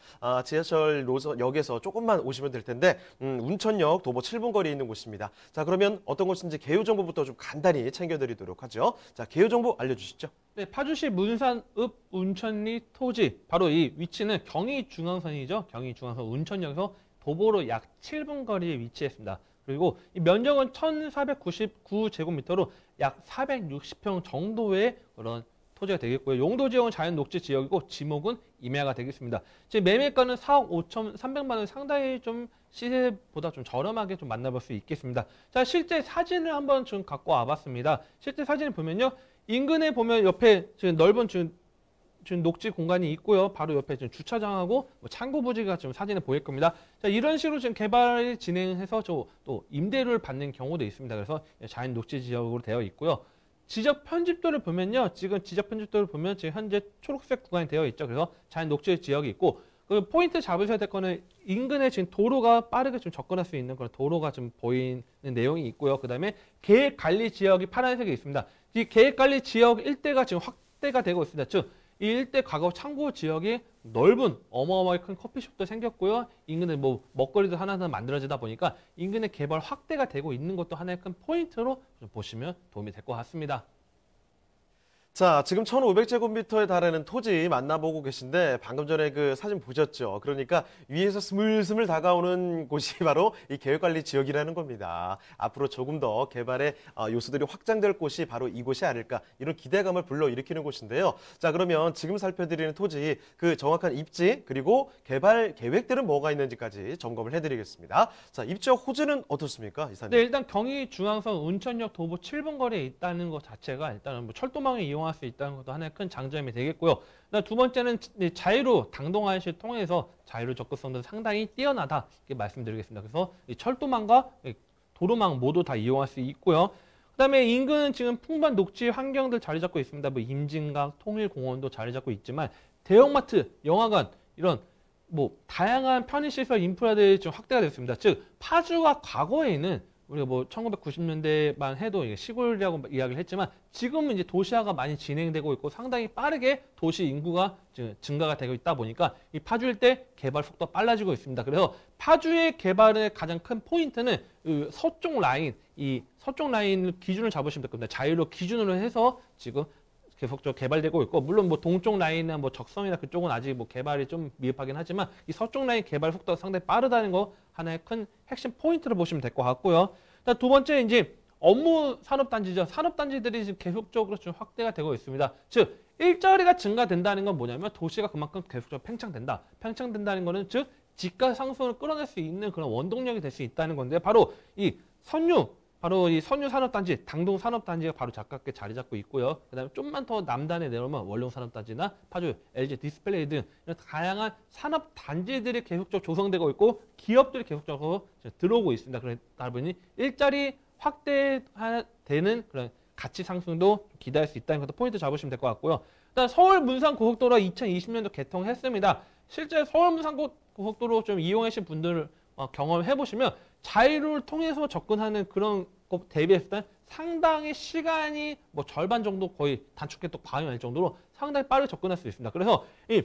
지하철 노선역에서 조금만 오시면 될 텐데 운천역 도보 7분 거리에 있는 곳입니다. 자, 그러면 어떤 곳인지 개요 정보부터 좀 간단히 챙겨드리도록 하죠. 자, 개요 정보 알려주시죠. 네, 파주시 문산읍 운천리 토지, 바로 이 위치는 경의중앙선이죠. 경의중앙선 운천역에서 도보로 약 7분 거리에 위치했습니다. 그리고 이 면적은 1,499제곱미터로 약 460평 정도의 그런 토지가 되겠고요. 용도 지역은 자연 녹지 지역이고 지목은 임야가 되겠습니다. 지금 매매가는 4억 5,300만 원, 상당히 좀 시세보다 좀 저렴하게 좀 만나볼 수 있겠습니다. 자, 실제 사진을 한번 좀 갖고 와봤습니다. 실제 사진을 보면요, 인근에 보면 옆에 지금 넓은 지금 지금 녹지 공간이 있고요. 바로 옆에 지금 주차장하고 뭐 창고 부지가 지금 사진에 보일 겁니다. 자, 이런 식으로 지금 개발을 진행해서 또 임대료를 받는 경우도 있습니다. 그래서 자연 녹지 지역으로 되어 있고요. 지적 편집도를 보면요. 지금 지적 편집도를 보면 지금 현재 초록색 구간이 되어 있죠. 그래서 자연 녹지 지역이 있고 그 포인트 잡으셔야 될 거는 인근에 지금 도로가 빠르게 좀 접근할 수 있는 그런 도로가 좀 보이는 내용이 있고요. 그다음에 계획 관리 지역이 파란색에 있습니다. 이 계획 관리 지역 일대가 지금 확대가 되고 있습니다. 즉, 이 일대 과거 창고 지역이 넓은 어마어마하게 큰 커피숍도 생겼고요. 인근에 뭐 먹거리도 하나하나 만들어지다 보니까 인근의 개발 확대가 되고 있는 것도 하나의 큰 포인트로 좀 보시면 도움이 될 것 같습니다. 자, 지금 1,500제곱미터에 달하는 토지 만나보고 계신데 방금 전에 그 사진 보셨죠? 그러니까 위에서 스물스물 다가오는 곳이 바로 이 계획관리 지역이라는 겁니다. 앞으로 조금 더 개발의 요소들이 확장될 곳이 바로 이곳이 아닐까 이런 기대감을 불러일으키는 곳인데요. 자, 그러면 지금 살펴드리는 토지 그 정확한 입지 그리고 개발 계획들은 뭐가 있는지까지 점검을 해드리겠습니다. 자, 입지와 호재는 어떻습니까, 이사님? 네, 일단 경의 중앙선 운천역 도보 7분 거리에 있다는 것 자체가 일단은 뭐 철도망을 이용할 수 있다는 것도 하나의 큰 장점이 되겠고요. 두 번째는 자유로 당동환시 통해서 자유로 접근성도 상당히 뛰어나다 이렇게 말씀드리겠습니다. 그래서 이 철도망과 도로망 모두 다 이용할 수 있고요. 그다음에 인근은 지금 풍부한 녹지 환경들 자리 잡고 있습니다. 뭐 임진각, 통일공원도 자리 잡고 있지만 대형마트, 영화관 이런 뭐 다양한 편의시설 인프라들이 좀 확대가 됐습니다. 즉 파주가 과거에는 우리가 뭐 1990년대만 해도 이게 시골이라고 이야기를 했지만 지금은 이제 도시화가 많이 진행되고 있고 상당히 빠르게 도시 인구가 증가가 되고 있다 보니까 이 파주 일대 개발 속도가 빨라지고 있습니다. 그래서 파주의 개발의 가장 큰 포인트는 서쪽 라인, 이 서쪽 라인을 기준을 잡으시면 될 겁니다. 자유로 기준으로 해서 지금 계속적으로 개발되고 있고 물론 뭐 동쪽 라인이나 뭐 적성이나 그쪽은 아직 뭐 개발이 좀 미흡하긴 하지만 이 서쪽 라인 개발 속도가 상당히 빠르다는 거 하나의 큰 핵심 포인트로 보시면 될 것 같고요. 두 번째 이제 업무 산업단지죠. 산업단지들이 지금 계속적으로 좀 확대가 되고 있습니다. 즉 일자리가 증가된다는 건 뭐냐면 도시가 그만큼 계속적으로 팽창된다. 팽창된다는 거는 즉 집가 상승을 끌어낼 수 있는 그런 원동력이 될 수 있다는 건데 바로 이 선유 산업단지, 당동 산업단지가 바로 가깝게 자리 잡고 있고요. 그다음에 좀만 더 남단에 내려오면 원룡 산업단지나 파주, LG 디스플레이 등 이런 다양한 산업단지들이 계속적으로 조성되고 있고 기업들이 계속적으로 들어오고 있습니다. 그러다 보니 일자리 확대되는 그런 가치 상승도 기대할 수 있다는 것도 포인트 잡으시면 될 것 같고요. 일단 서울 문산 고속도로 2020년도 개통했습니다. 실제 서울 문산 고속도로 좀 이용하신 분들 경험해 보시면 자유를 통해서 접근하는 그런 것 대비했을 때 상당히 시간이 뭐 절반 정도 거의 단축해도 과언이 아닐 정도로 상당히 빠르게 접근할 수 있습니다. 그래서 이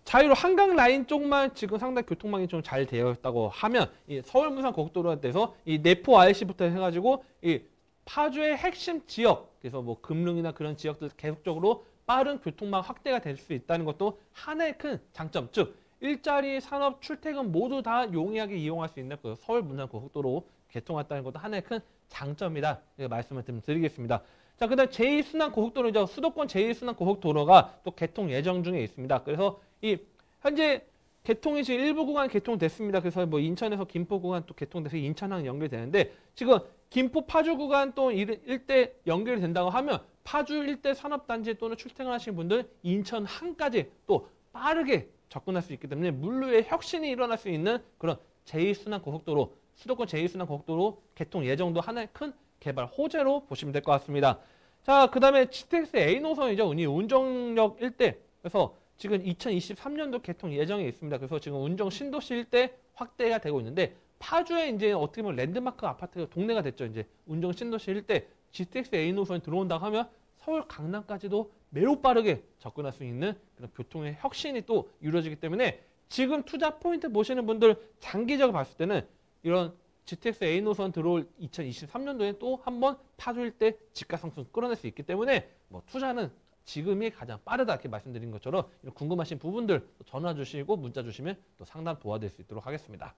자유로 한강 라인 쪽만 지금 상당히 교통망이 좀 잘 되어 있다고 하면 이 서울 문산 고속도로에 대해서 이 내포 IC부터 해가지고 이 파주의 핵심 지역 그래서 뭐 금릉이나 그런 지역들 계속적으로 빠른 교통망 확대가 될 수 있다는 것도 하나의 큰 장점 즉 일자리, 산업, 출퇴근 모두 다 용이하게 이용할 수 있는 그 서울 문산 고속도로 개통했다는 것도 하나의 큰 장점이다. 이렇게 말씀을 드리겠습니다. 자, 그다음 제2순환 고속도로죠. 수도권 제2순환 고속도로가 또 개통 예정 중에 있습니다. 그래서 이 현재 개통이 지금 일부 구간 개통됐습니다. 그래서 뭐 인천에서 김포 구간 또 개통돼서 인천항 연결되는데 지금 김포 파주 구간 또 일대 연결이 된다고 하면 파주 일대 산업단지 또는 출퇴근하시는 분들 인천항까지 또 빠르게 접근할 수 있기 때문에 물류의 혁신이 일어날 수 있는 그런 제2순환 고속도로, 수도권 제2순환 고속도로 개통 예정도 하나의 큰 개발 호재로 보시면 될 것 같습니다. 자, 그 다음에 GTX A 노선이죠. 운정역 일대. 그래서 지금 2023년도 개통 예정이 있습니다. 그래서 지금 운정 신도시 일대 확대가 되고 있는데 파주에 이제 어떻게 보면 랜드마크 아파트가 동네가 됐죠. 이제 운정 신도시 일대 GTX A 노선이 들어온다고 하면 서울 강남까지도 매우 빠르게 접근할 수 있는 그런 교통의 혁신이 또 이루어지기 때문에 지금 투자 포인트 보시는 분들 장기적으로 봤을 때는 이런 GTX A 노선 들어올 2023년도에 또 한번 파주 일대 집가 상승 끌어낼 수 있기 때문에 뭐 투자는 지금이 가장 빠르다 이렇게 말씀드린 것처럼 이런 궁금하신 부분들 전화 주시고 문자 주시면 또 상담 도와드릴 수 있도록 하겠습니다.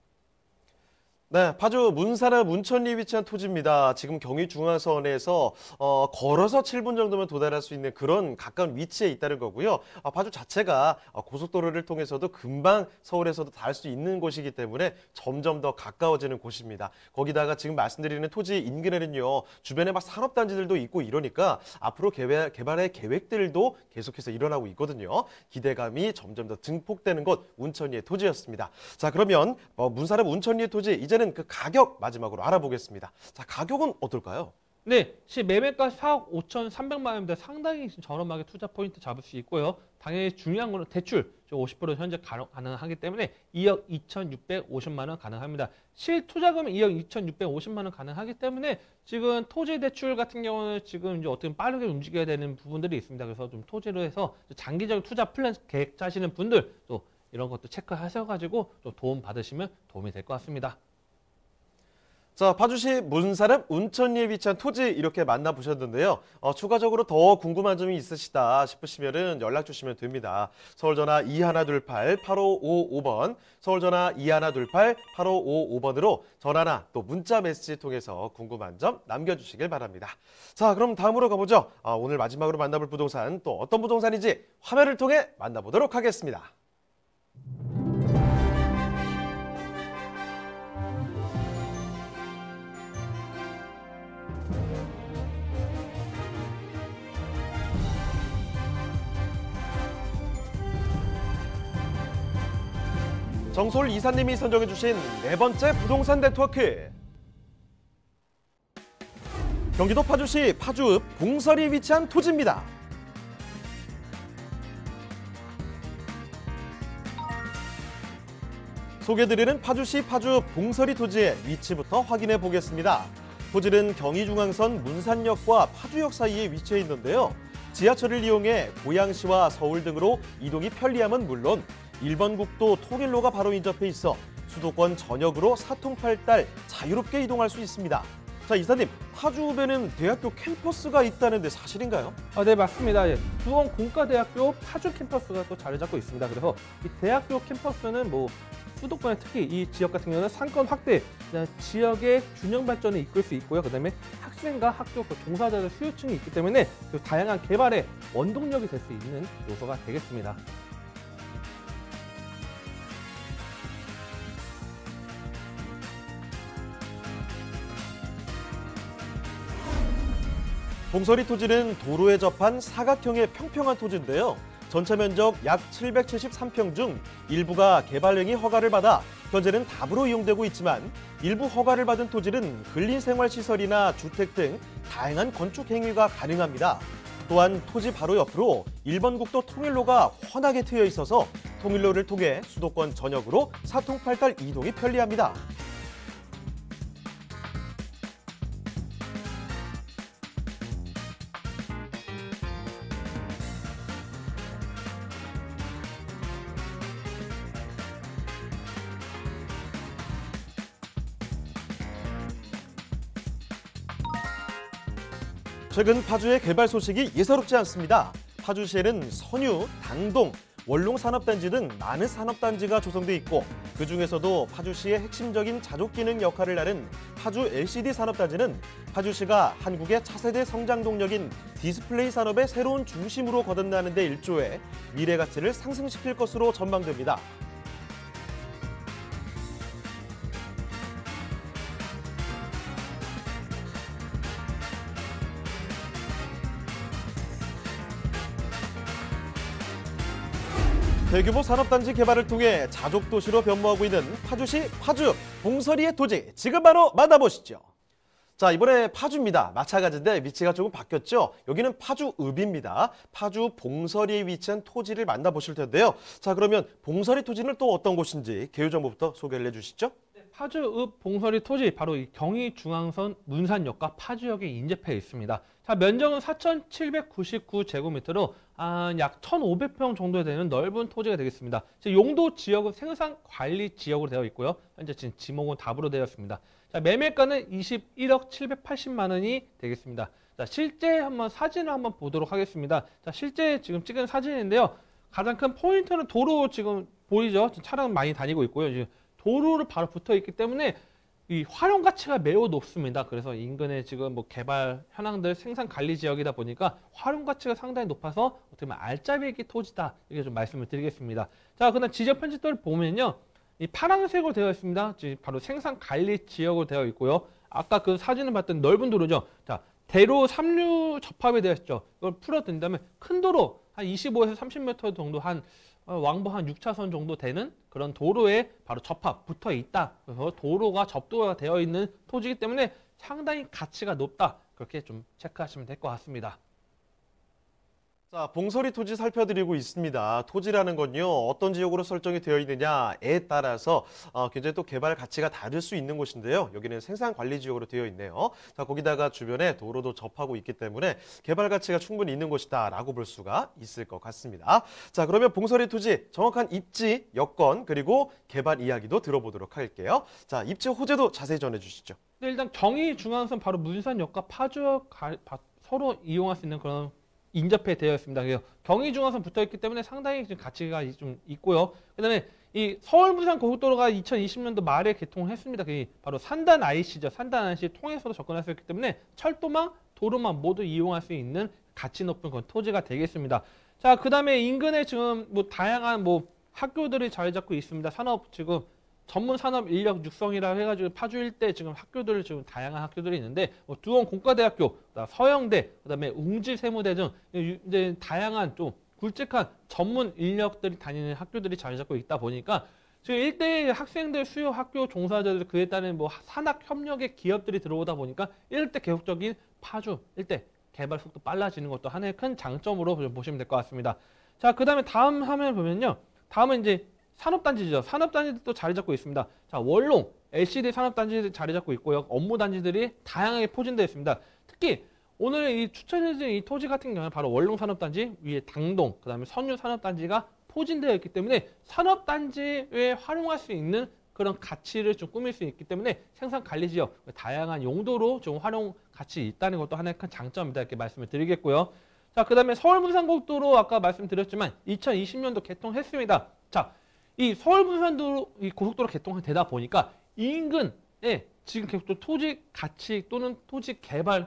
네, 파주 문산읍 문천리에 위치한 토지입니다. 지금 경의중앙선에서 걸어서 7분 정도면 도달할 수 있는 그런 가까운 위치에 있다는 거고요. 파주 자체가 고속도로를 통해서도 금방 서울에서도 닿을 수 있는 곳이기 때문에 점점 더 가까워지는 곳입니다. 거기다가 지금 말씀드리는 토지 인근에는요, 주변에 막 산업단지들도 있고 이러니까 앞으로 개발의 계획들도 계속해서 일어나고 있거든요. 기대감이 점점 더 증폭되는 곳 운천리의 토지였습니다. 자, 그러면 문산읍 운천리의 토지 이제는 그 가격 마지막으로 알아보겠습니다. 자, 가격은 어떨까요? 네, 매매가 4억 5,300만 원인데 상당히 저렴하게 투자 포인트 잡을 수 있고요. 당연히 중요한 거는 대출 50% 현재 가능하기 때문에 2억 2,650만 원 가능합니다. 실투자금은 2억 2,650만 원 가능하기 때문에 지금 토지 대출 같은 경우는 지금 이제 어떻게 빠르게 움직여야 되는 부분들이 있습니다. 그래서 좀 토지로 해서 장기적인 투자 플랜 계획 짜시는 분들 또 이런 것도 체크하셔가지고 좀 도움 받으시면 도움이 될 것 같습니다. 자, 파주시 문산읍 운천리에 위치한 토지 이렇게 만나보셨는데요. 추가적으로 더 궁금한 점이 있으시다 싶으시면 연락 주시면 됩니다. 서울전화 2128-8555번, 서울전화 2128-8555번으로 전화나 또 문자 메시지 통해서 궁금한 점 남겨주시길 바랍니다. 자, 그럼 다음으로 가보죠. 오늘 마지막으로 만나볼 부동산 또 어떤 부동산인지 화면을 통해 만나보도록 하겠습니다. 정솔 이사님이 선정해주신 네 번째 부동산 네트워크. 경기도 파주시 파주읍 봉설이에 위치한 토지입니다. 소개드리는 파주시 파주읍 봉설이 토지의 위치부터 확인해 보겠습니다. 토지는 경의중앙선 문산역과 파주역 사이에 위치해 있는데요. 지하철을 이용해 고양시와 서울 등으로 이동이 편리함은 물론 1번 국도 통일로가 바로 인접해 있어 수도권 전역으로 사통팔달 자유롭게 이동할 수 있습니다. 자, 이사님, 파주읍에는 대학교 캠퍼스가 있다는데 사실인가요? 네, 맞습니다. 수원 공과대학교 파주 캠퍼스가 또 자리 잡고 있습니다. 그래서 이 대학교 캠퍼스는 수도권에 특히 이 지역 같은 경우는 상권 확대, 지역의 균형 발전을 이끌 수 있고요. 그다음에 학생과 학교 종사자들 수요층이 있기 때문에 다양한 개발의 원동력이 될 수 있는 요소가 되겠습니다. 봉설이 토지는 도로에 접한 사각형의 평평한 토지인데요. 전체 면적 약 773평 중 일부가 개발행위 허가를 받아 현재는 답으로 이용되고 있지만 일부 허가를 받은 토지는 근린생활시설이나 주택 등 다양한 건축 행위가 가능합니다. 또한 토지 바로 옆으로 1번 국도 통일로가 훤하게 트여 있어서 통일로를 통해 수도권 전역으로 사통팔달 이동이 편리합니다. 최근 파주의 개발 소식이 예사롭지 않습니다. 파주시에는 선유, 당동, 원롱산업단지 등 많은 산업단지가 조성돼 있고 그중에서도 파주시의 핵심적인 자족기능 역할을 하는 파주 LCD 산업단지는 파주시가 한국의 차세대 성장 동력인 디스플레이 산업의 새로운 중심으로 거듭나는 데 일조해 미래 가치를 상승시킬 것으로 전망됩니다. 대규모 산업단지 개발을 통해 자족도시로 변모하고 있는 파주시 파주읍 봉설이의 토지 지금 바로 만나보시죠. 자, 이번에 파주입니다. 마찬가지인데 위치가 조금 바뀌었죠. 여기는 파주읍입니다. 파주 봉설이에 위치한 토지를 만나보실 텐데요. 자, 그러면 봉설이 토지는 또 어떤 곳인지 개요 정보부터 소개를 해주시죠. 파주읍 봉설이 토지 바로 이 경의중앙선 문산역과 파주역에 인접해 있습니다. 자, 면적은 4,799제곱미터로 약 1,500평 정도 되는 넓은 토지가 되겠습니다. 용도 지역은 생산관리 지역으로 되어 있고요. 현재 지금 지목은 답으로 되어 있습니다. 자, 매매가는 21억 780만 원이 되겠습니다. 자, 실제 사진을 한번 보도록 하겠습니다. 자, 실제 지금 찍은 사진인데요. 가장 큰 포인트는 도로 지금 보이죠? 차량 많이 다니고 있고요. 도로를 바로 붙어 있기 때문에 이 활용 가치가 매우 높습니다. 그래서 인근에 지금 뭐 개발 현황들 생산 관리 지역이다 보니까 활용 가치가 상당히 높아서 어떻게 보면 알짜배기 토지다 이렇게 좀 말씀을 드리겠습니다. 자, 그다음 지적 편집도를 보면요, 이 파란색으로 되어 있습니다. 바로 생산 관리 지역으로 되어 있고요. 아까 그 사진을 봤던 넓은 도로죠. 자, 대로 3류 접합이 되어 있죠. 이걸 풀어든다면 큰 도로 한 25에서 30m 정도 한 왕복 한 6차선 정도 되는 그런 도로에 바로 접합 붙어 있다. 그래서 도로가 접도가 되어 있는 토지이기 때문에 상당히 가치가 높다. 그렇게 좀 체크하시면 될 것 같습니다. 자, 봉서리 토지 살펴드리고 있습니다. 토지라는 건요, 어떤 지역으로 설정이 되어 있느냐에 따라서 굉장히 또 개발 가치가 다를 수 있는 곳인데요. 여기는 생산 관리 지역으로 되어 있네요. 자, 거기다가 주변에 도로도 접하고 있기 때문에 개발 가치가 충분히 있는 곳이다라고 볼 수가 있을 것 같습니다. 자, 그러면 봉서리 토지 정확한 입지, 여건, 그리고 개발 이야기도 들어보도록 할게요. 자, 입지 호재도 자세히 전해주시죠. 네, 일단 경의 중앙선 바로 문산역과 파주역 서로 이용할 수 있는 그런 인접해 되어 있습니다. 그래서 경의 중앙선 붙어 있기 때문에 상당히 좀 가치가 좀 있고요. 그다음에 이 서울 부산 고속도로가 2020년도 말에 개통을 했습니다. 그게 바로 산단 IC죠. 산단 IC 통해서도 접근할 수 있기 때문에 철도망, 도로망 모두 이용할 수 있는 가치 높은 그런 토지가 되겠습니다. 자, 그다음에 인근에 지금 뭐 다양한 뭐 학교들이 자리 잡고 있습니다. 산업 지금 전문 산업 인력 육성이라 해가지고 파주 일대 지금 학교들 지금 다양한 학교들이 있는데 뭐 두원 공과대학교, 서영대, 그다음에 웅지세무대 등 이제 다양한 좀 굵직한 전문 인력들이 다니는 학교들이 자리 잡고 있다 보니까 지금 일대의 학생들 수요 학교 종사자들 그에 따른 뭐 산학 협력의 기업들이 들어오다 보니까 일대 계속적인 파주 일대 개발 속도 빨라지는 것도 하나의 큰 장점으로 보시면 될 것 같습니다. 자, 그다음에 다음 화면 보면요, 다음은 이제 산업단지죠. 산업단지도 자리 잡고 있습니다. 자, 원롱, LCD 산업단지 자리 잡고 있고요. 업무단지들이 다양하게 포진되어 있습니다. 특히 오늘 이 추천해드린 이 토지 같은 경우는 바로 원롱 산업단지, 위에 당동, 그 다음에 선유 산업단지가 포진되어 있기 때문에 산업단지에 활용할 수 있는 그런 가치를 좀 꾸밀 수 있기 때문에 생산 관리 지역, 다양한 용도로 좀 활용 가치 있다는 것도 하나의 큰 장점이다 이렇게 말씀을 드리겠고요. 자, 그 다음에 서울부산고속도로 아까 말씀드렸지만 2020년도 개통했습니다. 자, 이 서울부산도로 이 고속도로 개통되다 보니까 인근에 지금 계속 토지 가치 또는 토지 개발이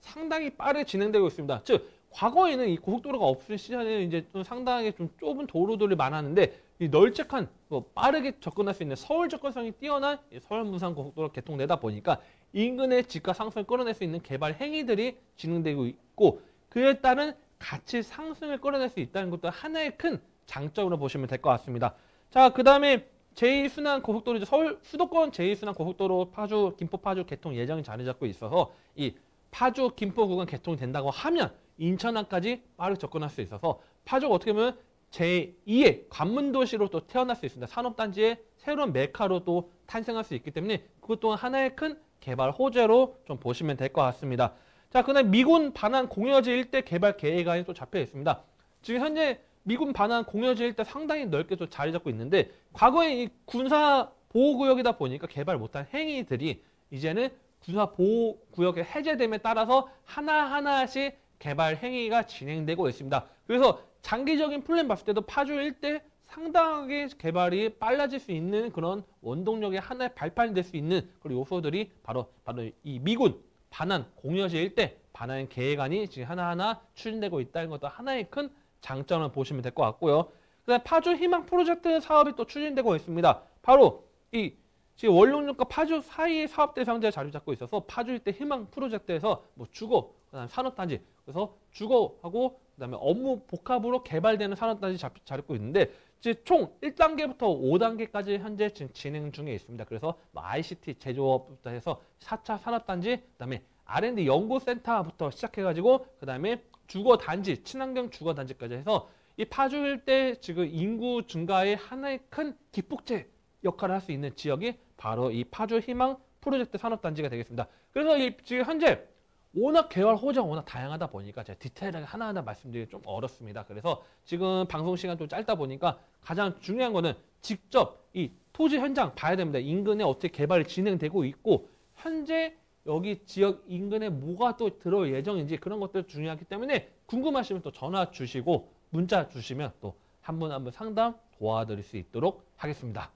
상당히 빠르게 진행되고 있습니다. 즉 과거에는 이 고속도로가 없을 시절에는 이제 좀 상당히 좀 좁은 도로들이 많았는데 이 널찍한 빠르게 접근할 수 있는 서울 접근성이 뛰어난 서울부산 고속도로 개통되다 보니까 인근의 집가 상승을 끌어낼 수 있는 개발 행위들이 진행되고 있고 그에 따른 가치 상승을 끌어낼 수 있다는 것도 하나의 큰 장점으로 보시면 될 것 같습니다. 자, 그 다음에 제2순환 고속도로, 서울 수도권 제2순환 고속도로 파주, 김포 파주 개통 예정이 자리 잡고 있어서 이 파주, 김포 구간 개통이 된다고 하면 인천항까지 빠르게 접근할 수 있어서 파주가 어떻게 보면 제2의 관문도시로 또 태어날 수 있습니다. 산업단지의 새로운 메카로 또 탄생할 수 있기 때문에 그것 또한 하나의 큰 개발 호재로 좀 보시면 될 것 같습니다. 자, 그다음 미군 반환 공여지 일대 개발 계획안이 또 잡혀 있습니다. 지금 현재 미군 반환 공여지 일대 상당히 넓게 또 자리 잡고 있는데 과거에 이 군사 보호구역이다 보니까 개발 못한 행위들이 이제는 군사 보호구역의 해제됨에 따라서 하나하나씩 개발 행위가 진행되고 있습니다. 그래서 장기적인 플랜 봤을 때도 파주 일대 상당하게 개발이 빨라질 수 있는 그런 원동력의 하나의 발판이 될 수 있는 그런 요소들이 바로 이 미군 반환 공여지 일대 반환 계획안이 지금 하나하나 추진되고 있다는 것도 하나의 큰 장점을 보시면 될 것 같고요. 그다음 파주 희망 프로젝트 사업이 또 추진되고 있습니다. 바로 이 지금 원룡역과 파주 사이의 사업 대상자에 자리 잡고 있어서 파주 일대 희망 프로젝트에서 뭐 주거, 그다음 산업단지, 그래서 주거하고 그다음에 업무 복합으로 개발되는 산업단지 자리 잡고 있는데 이제 총 1단계부터 5단계까지 현재 지금 진행 중에 있습니다. 그래서 뭐 ICT 제조업부터 해서 4차 산업단지, 그다음에 R&D 연구센터부터 시작해가지고 그다음에 주거단지, 친환경 주거단지까지 해서 이 파주 일대 지금 인구 증가의 하나의 큰 기폭제 역할을 할 수 있는 지역이 바로 이 파주 희망 프로젝트 산업단지가 되겠습니다. 그래서 이 지금 현재 워낙 개발 호재가 워낙 다양하다 보니까 제가 디테일하게 하나하나 말씀드리기 좀 어렵습니다. 그래서 지금 방송 시간 좀 짧다 보니까 가장 중요한 거는 직접 이 토지 현장 봐야 됩니다. 인근에 어떻게 개발이 진행되고 있고 현재 여기 지역 인근에 뭐가 또 들어올 예정인지 그런 것들 중요하기 때문에 궁금하시면 또 전화 주시고 문자 주시면 또 한 분 한 분 상담 도와드릴 수 있도록 하겠습니다.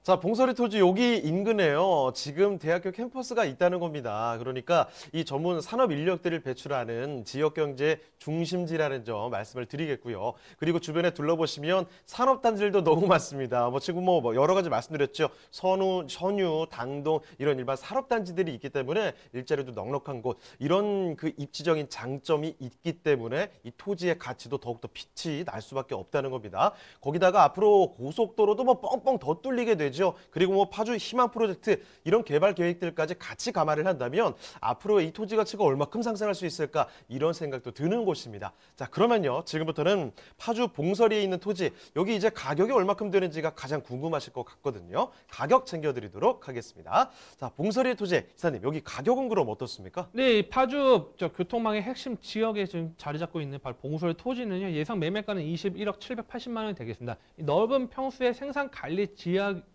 자, 봉서리 토지 여기 인근에요. 지금 대학교 캠퍼스가 있다는 겁니다. 그러니까 이 전문 산업 인력들을 배출하는 지역 경제 중심지라는 점 말씀을 드리겠고요. 그리고 주변에 둘러보시면 산업 단지들도 너무 많습니다. 지금 여러 가지 말씀드렸죠. 선유, 당동 이런 일반 산업 단지들이 있기 때문에 일자리도 넉넉한 곳, 이런 그 입지적인 장점이 있기 때문에 이 토지의 가치도 더욱더 빛이 날 수밖에 없다는 겁니다. 거기다가 앞으로 고속도로도 뻥뻥 더 뚫리게 되죠. 그리고 파주 희망 프로젝트 이런 개발 계획들까지 같이 감안을 한다면 앞으로 이 토지 가치가 얼마큼 상승할 수 있을까, 이런 생각도 드는 곳입니다. 자, 그러면요, 지금부터는 파주 봉서리에 있는 토지, 여기 이제 가격이 얼마큼 되는지가 가장 궁금하실 것 같거든요. 가격 챙겨드리도록 하겠습니다. 자, 봉서리의 토지, 이사님 여기 가격은 그럼 어떻습니까? 네, 파주 교통망의 핵심 지역에 지금 자리 잡고 있는 바로 봉서리 토지는요, 예상 매매가는 21억 780만 원이 되겠습니다. 이 넓은 평수의 생산 관리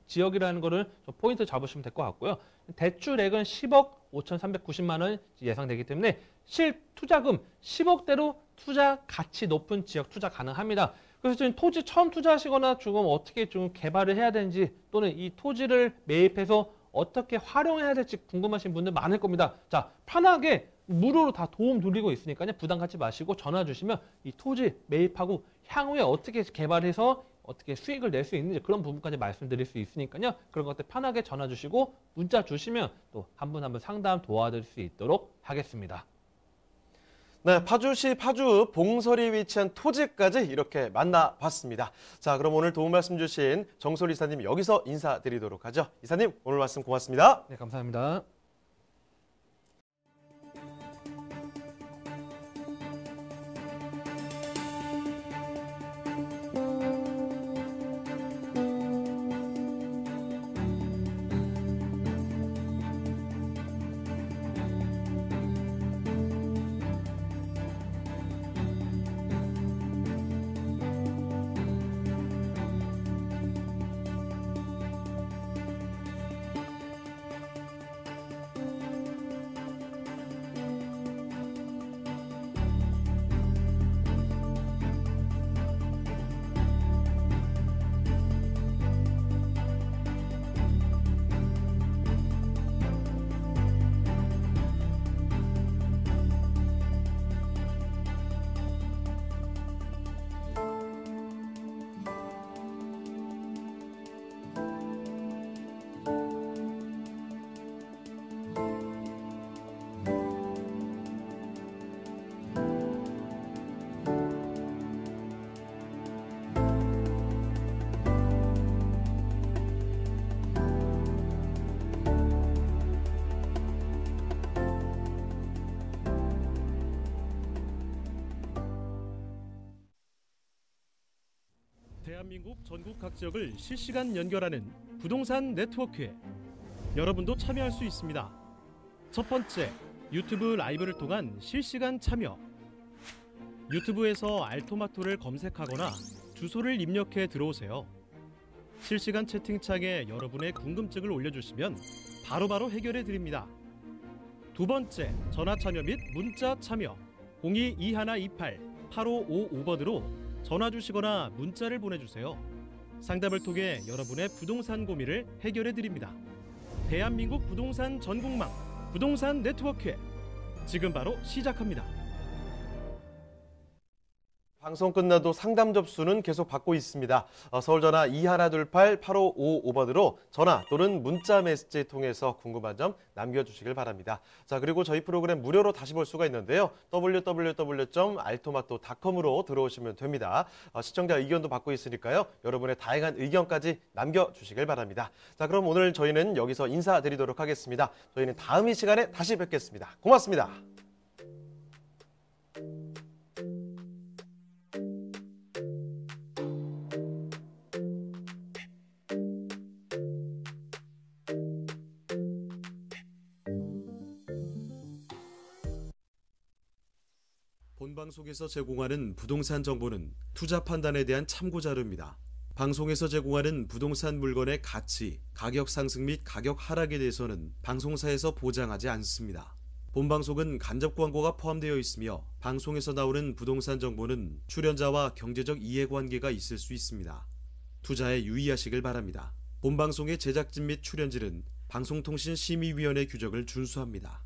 지역이라는 거를 좀 포인트 잡으시면 될 것 같고요. 대출액은 10억 5,390만 원 예상되기 때문에 실투자금 10억대로 투자 가치 높은 지역 투자 가능합니다. 그래서 지금 토지 처음 투자하시거나 조금 어떻게 좀 개발을 해야 되는지, 또는 이 토지를 매입해서 어떻게 활용해야 될지 궁금하신 분들 많을 겁니다. 자, 편하게 무료로 다 도움 드리고 있으니까요. 부담 갖지 마시고 전화 주시면 이 토지 매입하고 향후에 어떻게 개발해서 어떻게 수익을 낼 수 있는지 그런 부분까지 말씀드릴 수 있으니까요. 그런 것들 편하게 전화 주시고 문자 주시면 또 한 분 한 분 상담 도와드릴 수 있도록 하겠습니다. 네, 파주시 파주 봉서리에 위치한 토지까지 이렇게 만나봤습니다. 자, 그럼 오늘 도움 말씀 주신 정솔 이사님 여기서 인사드리도록 하죠. 이사님, 오늘 말씀 고맙습니다. 네, 감사합니다. 대한민국 전국 각 지역을 실시간 연결하는 부동산 네트워크에 여러분도 참여할 수 있습니다. 첫 번째, 유튜브 라이브를 통한 실시간 참여. 유튜브에서 알토마토를 검색하거나 주소를 입력해 들어오세요. 실시간 채팅창에 여러분의 궁금증을 올려주시면 바로바로 해결해 드립니다. 두 번째, 전화 참여 및 문자 참여. 02-2128-8555번으로 전화 주시거나 문자를 보내주세요. 상담을 통해 여러분의 부동산 고민을 해결해 드립니다. 대한민국 부동산 전국망 부동산 네트워크에 지금 바로 시작합니다. 방송 끝나도 상담 접수는 계속 받고 있습니다. 서울 전화 2128-8555번으로 전화 또는 문자 메시지 통해서 궁금한 점 남겨주시길 바랍니다. 자, 그리고 저희 프로그램 무료로 다시 볼 수가 있는데요. www.altomato.com으로 들어오시면 됩니다. 시청자 의견도 받고 있으니까요. 여러분의 다양한 의견까지 남겨주시길 바랍니다. 자, 그럼 오늘 저희는 여기서 인사드리도록 하겠습니다. 저희는 다음 이 시간에 다시 뵙겠습니다. 고맙습니다. 본방송에서 제공하는 부동산 정보는 투자 판단에 대한 참고 자료입니다. 방송에서 제공하는 부동산 물건의 가치, 가격 상승 및 가격 하락에 대해서는 방송사에서 보장하지 않습니다. 본방송은 간접 광고가 포함되어 있으며 방송에서 나오는 부동산 정보는 출연자와 경제적 이해관계가 있을 수 있습니다. 투자에 유의하시길 바랍니다. 본방송의 제작진 및 출연진은 방송통신심의위원회 규정을 준수합니다.